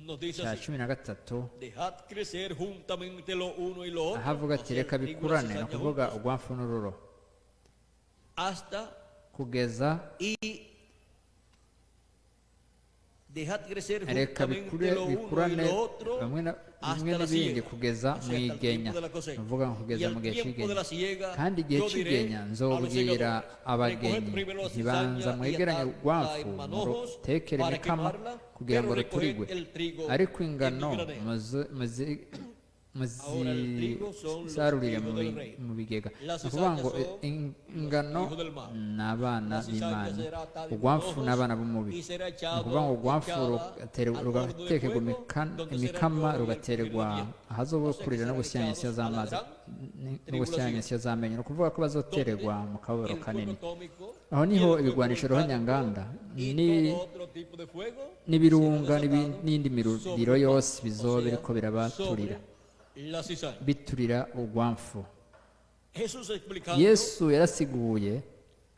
nos dice cya así: 13 dejad crecer juntamente lo uno y lo otro, aho avuga o ati sea, el reka trigo y la bikurane ni cizaña ukuvuga juntos, urwamfu n'ururo hasta kugeza y dejad crecer reka juntamente lo uno y bikurane lo otro bimwe hasta la n'ibindi siega, kugeza o mu sea, hasta el igenya tiempo de la ni cosecha. ukuvuga ngo Y kugeza mu al gihe tiempo de cy'igenya la siega, kandi igihe yo diré cy'igenya a los nzobwira segadores: abagenyi recoged primero la ntibanza cizaña y mwegeranye atadla urwamfu en manojos murutekere para imikama quemarla, kugira ngo pero recoged ruturigwe el trigo ariko en mi ingano granero. Ahora el trigo son los muzisarurire hijos del reino. mu bigega La ni ukuvuga cizaña ngo son ingano los hijos del mal. ni abana La cizaña b'imana será atada en urwamfu manojos ni abana b'umubi y será ni ukuvuga ngo urwamfu echada al horno de rugatekerwa fuego, donde será el imikama lloro y el rugaterwa crujir de ahazoba O sea que kurira no serán gusya echados inyeshya a la z'amazi gran no gusya inyeshya z'amenyo ni ukuvuga ko bazotererwa mu kababaro el fuego kanini atómico aho y niho el fuego ibigwanisho volcánico ruhonyanganda y todo otro tipo de fuego n'ibirunga será desatado n'indi miriro sobre yose o bizoba sea, biriko birabaturira sobre la cizaña. biturira urwamfu Jesús explicando yesu yarasiguye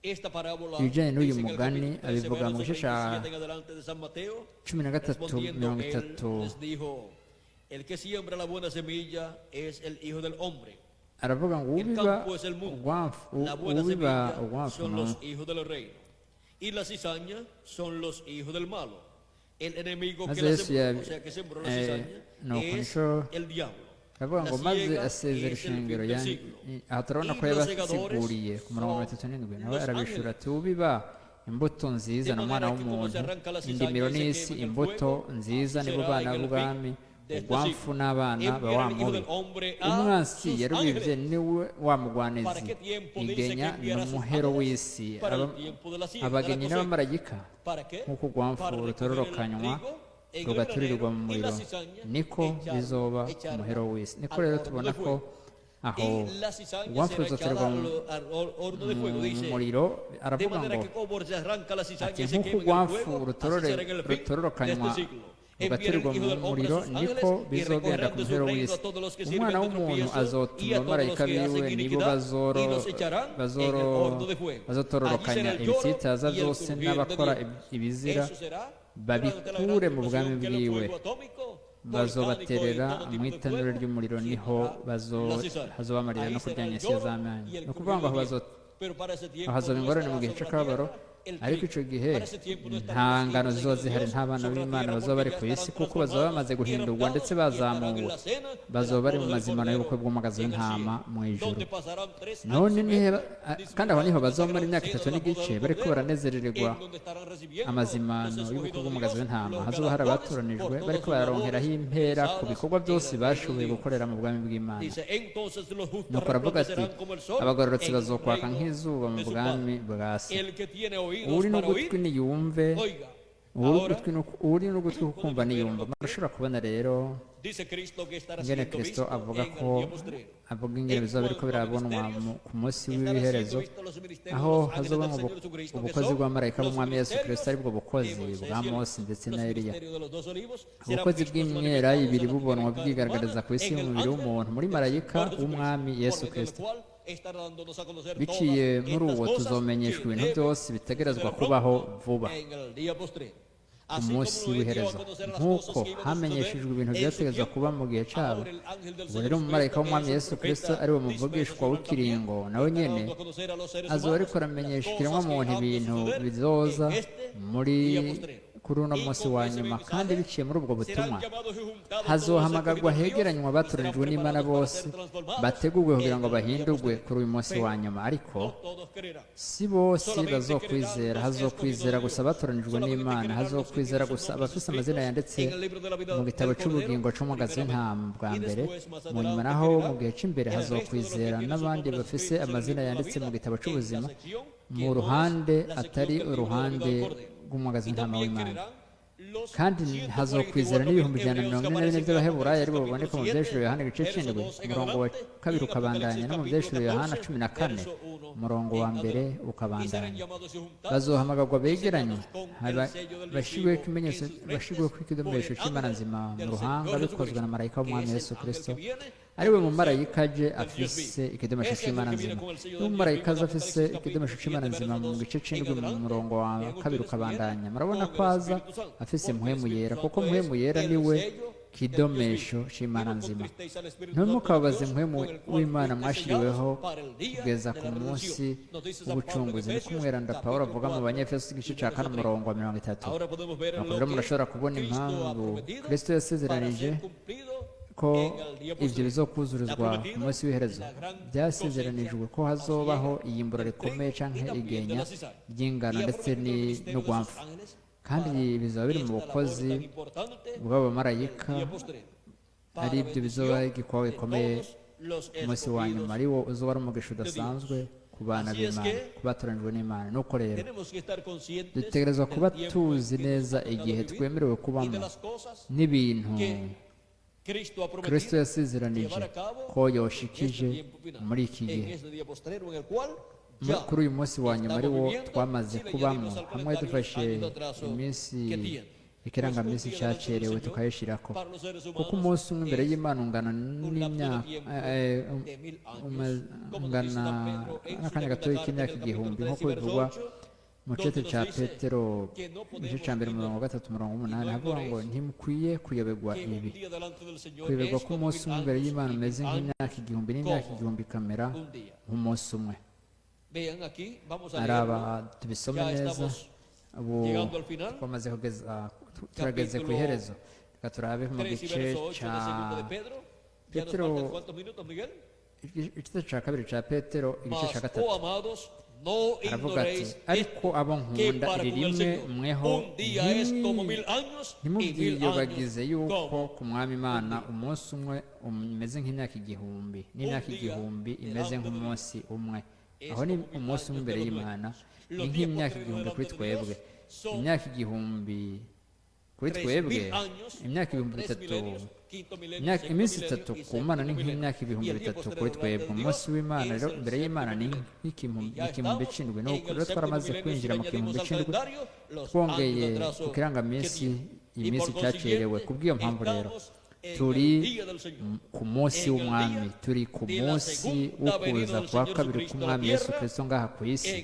esta parábola ibijyanye n'uyu dice en el mugani capítulo 13, abivuga mu verso gice cya 27 en adelante de San Mateo. 13 Respondiendo él 30 les dijo: el que siembra la buena semilla es el Hijo del Hombre. aravuga ngo El ubiba campo es el mundo. urwamfu La buena ubiba semilla urwamfu son no los hijos del reino. Y la cizaña son los hijos del malo. El enemigo que maze la yesu sembró, o sea, que sembró la cizaña, nuko es nico el diablo. aravuga ngo La maze siega asezera es el ishengero fin del siglo. aha turabona ko Y los yabasiguriye ku murongo wa segadores 37 nawe los arabishura ángeles. ati ubiba imbuto nziza De ni umwana manera que como se w'umuntu arranca la cizaña indimiro y se n'isi quema en el imbuto fuego, nziza así nibo será bana en el b'ubwami fin de este urwamfu siglo. n'abana ba Enviará wa el Hijo mubi del Hombre a umwansi sus yarubivye ángeles. niwe wa mugwanezi ¿Para qué tiempo dice que igenya ni enviará a sus umuhero ángeles? w'isi Para el tiempo de la siega, de la abagenyi cosecha. n'abamarayika ¿Para qué? nk'uko urwamfu Para recoger el rutororokanywa trigo en el rugaturirwa granero mu y la muriro cizaña niko echarla bizoba umuhero w'isi niko al rero horno tubona de ko fuego. aho Y la cizaña urwamfu será ruzoterwa echada mu al horno de fuego, dice. muriro De aravuga manera ngo que como se arranca la cizaña ati y se nk'uko quema en el urwamfu fuego, así será en el fin de rutororokanywa este siglo. rugaterwa mu muriro niko bizogenda ku muhero w'isi umwana w'umuntu azotuma abamarayika biwe nibo bazotororokanya ibitsitaza byose n'abakora ibizira babikure mu bwami bwiwe bazobaterera mu itanura ry'umuriro niho hazoba amarira no kurya nyesiya z'amenyo ni ukuvuga ngo aho hazoba ingorane mu gihe cy'akababaro ariko icyo gihe nta ngano ziba zihari nta bana b'imana bazaba bari ku isi kuko bazaba bamaze guhindurwa ndetse bazamuwe bazaba bari mu mazimano y'ubukwe bw'umagazi w'intama mu ijuru none kandi aho niho bazamara imyaka 3 n'igice bariko baranezerererwa amazimano y'ubukwe bw'umagazi w'intama hazoba hari abatoranijwe bariko bararonkeraho impera ku bikorwa byose bashoboye gukorera mu bwami bw'imana nuko aravuga ati abagororotsi bazokwaka nk'izuba mu bwami bwa se uri n'ugutwi niyumve uri n'ugutwi kukumva niyumva murashobora kubona rero ingene kristo avuga ko avuga ingene bizoba biriko birabonwa ku munsi w'ibiherezo aho hazoba ubukozi bw'abamarayika b'umwami yesu kristo aribwo bukozi bwa mose ndetse na eliya ubukozi bw'imyera ibiri bubonwa bwigaragariza ku isi y'umubiri w'umuntu muri marayika w'umwami yesu kristo biciye muri uwo tuzomenyeshwa ibintu byose bitegerezwa kubaho vuba ku munsi w'iherezo nk'uko hamenyeshejwe ibintu byategerezwa kuba mu gihe cyabo ubwo rero umumarayika w'umwami yesu kristo ari we muvugishwa w'ikiringo nawe nyene azoba ariko aramenyesha ikiremwamuntu ibintu bizoza kuri uno munsi wa nyuma kandi biciye muri ubwo butumwa hazohamagarwa hegeranywa abatoranijwe n'imana bose bategurwe kugira ngo bahindurwe kuri uyu munsi wa nyuma ariko si bose bazokwizera hazokwizera gusa abatoranijwe n'imana hazokwizera gusa abafise amazina yanditse mu gitabo cy'ubugingo c'umwagazi w'intama bwa mbere mu nyuma naho mu gihe cy'imbere hazokwizera n'abandi bafise amazina yanditse mu gitabo cy'ubuzima mu ruhande atari uruhande rw'umwagazi w'intama w'imana kandi hazokwizera n'ibihumbi 144 by'abaheburayo aribo baboneka mu byeshuro yohana igice c'indwi umurongo wa kabiri ukabandanya no mu byeshuro yohana 14 umurongo wa mbere ukabandanya bazohamagarwa begeranye bashigweho ikimenyetso bashigweho ikidombesho c'imana nzima mu ruhanga bikozwe na marayika w'umwami yesu kristo ari we mumarayika aje afise ikidomesho c'imana nzima. Iyo umumarayika aza afise ikidomesho c'imana nzima mu gice c'indwi mu murongo wa kabiri ukabandanya, murabona ko aza afise mpwemu yera, kuko mpwemu yera niwe kidomesho c'imana nzima. Ntimukababaze mpwemu w'imana mwashiriweho kugeza ku munsi w'ubucunguzi, niko umweranda Pawulo avuga mu Banyefeso igice ca 4 umurongo wa 30. Nuko rero murashobora kubona impamvu Kristo yasezeranije ko ibyo bizokuzurizwa ku munsi w'iherezo. Byasezeranijwe ko hazobaho iyimbura rikomeye canke igenya ry'ingano ndetse n'urwamfu, kandi bizaba biri mu bukozi bw'abamarayika, ari byo bizoba igikorwa gikomeye ku munsi wa nyuma, ari wo uzoba ari umugisha udasanzwe ku bana b'Imana, ku batoranijwe n'Imana. Nuko rero dutegerezwa kuba tuzi neza igihe twemerewe kubamo n'ibintu Kristo yasezeranije ko yoshikije muri iki gihe. Kuri uyu munsi wa nyuma ari wo twamaze kubamo, hamwe dufashe iminsi ikirangaminsi cyacerewe tukayishirako, kuko umunsi umwe imbere y'Imana ungana ungana n'akanya gatoya k'imyaka 1000, nk'uko bivugwa mu cete ca Petero igice ca 3:8 havuga ngo ntimukwiye kuyoberwa ibi, kuyoberwa ko umunsi umwe imbere y'Imana umeze nk'imyaka 1000 n'imyaka 1000 ikamera nk'umunsi umwe. Araba tubisome neza, ubu twamaze turageze ku iherezo. Reka turabe mu gice ca Petero, igice ca 2 ca Petero igice ca 3 aravuga ati, ariko abo nkunda iri rimwe mweho ntimubyiyobagize yuko ku mwami Imana umunsi umwe umeze nk'imyaka 1000 n'imyaka 1000 imeze nk'umunsi umwe. Aho ni umunsi umwe imbere y'Imana ni nk'imyaka 1000 kuri twebwe. Imyaka 1000 kuri twebwe, imyaka 3000, iminsi 3 ku Mana ni nk'imyaka 3000 kuri twebwe. Umunsi w'Imana rero imbere y'Imana ni nk'ikihumbi c'indwi. Nuko rero twaramaze kwinjira mu kihumbi c'indwi, twongeye ku kirangaminsi iminsi cyacerewe. Kubw'iyo mpamvu rero turi ku munsi w'umwami, turi ku munsi w'ukuza kwa kabiri k'umwami Yesu Kristo ngaha ku isi,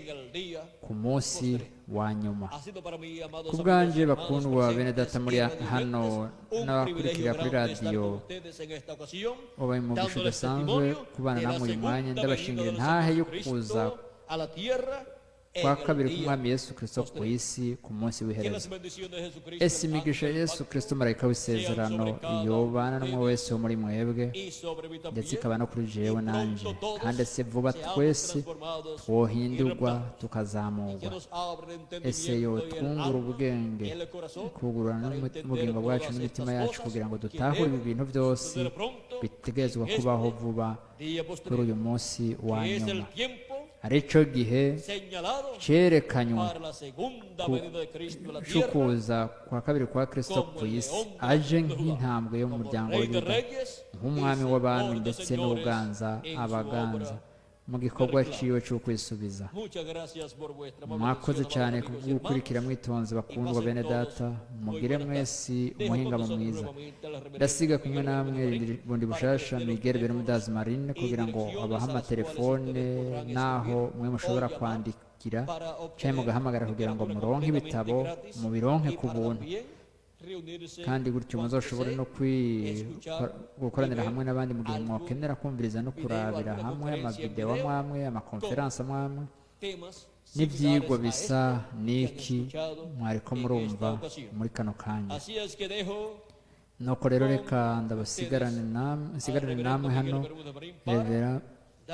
ku munsi wa nyuma. Ku bwanje bakundwa bene data muri hano n'abakurikira kuri radiyo, ubaye umugisha udasanzwe kubana namwe uyu mwanya. Ndabashimira intahe yo kuza kwa kabiri k'umwami Yesu Kristo ku isi ku munsi w'iherezo. Ese imigisha ya Yesu Kristo marayika w'isezerano yobana n'umwe wese wo muri mwebwe, ndetse ikaba no kuri jewe nanje, kandi ese vuba twese twohindurwa tukazamurwa. Ese yo twungura ubwenge, kugurura n'ubugingo bwacu n'imitima yacu, kugira ngo dutahure ibi bintu byose bitegerezwa kubaho vuba kuri uyu munsi wa nyuma, arico gihe cerekanywa cukuza kwa kabiri kwa Kristo ku isi, aje nk'intambwe yo mu muryango w'Yuda, nk'umwami w'abami ndetse n'uganza abaganza mu gikorwa ciwe cyo kwisubiza. Mwakoze cyane kugukurikira mwitonze bakundwa bene data, mugire mwesi umuhingamo mwiza. Ndasiga kumwe namwe bundi bushasha Miguel Bermudez Marine, kugira ngo abaha amatelefone naho mwe mushobora kwandikira cyangwa mugahamagara kugira ngo muronke ibitabo, mubironke ku buntu, kandi gutyo muzoshobore no gukoranira hamwe n'abandi mu gihe mwakenera kumviriza no kurabira hamwe amavideo amwe, amakonferansi amwe n'ibyigwa bisa n'iki mwariko murumva muri kano kanya. Nuko rero reka ndabasigarane namwe hano Revera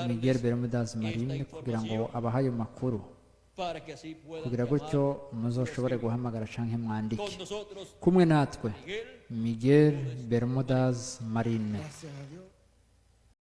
Miguel Bermudez Marine, kugira ngo abahaye makuru, kugira gutyo muzoshobore guhamagara canke mwandike. Kumwe natwe Miguel Bermudez Marine.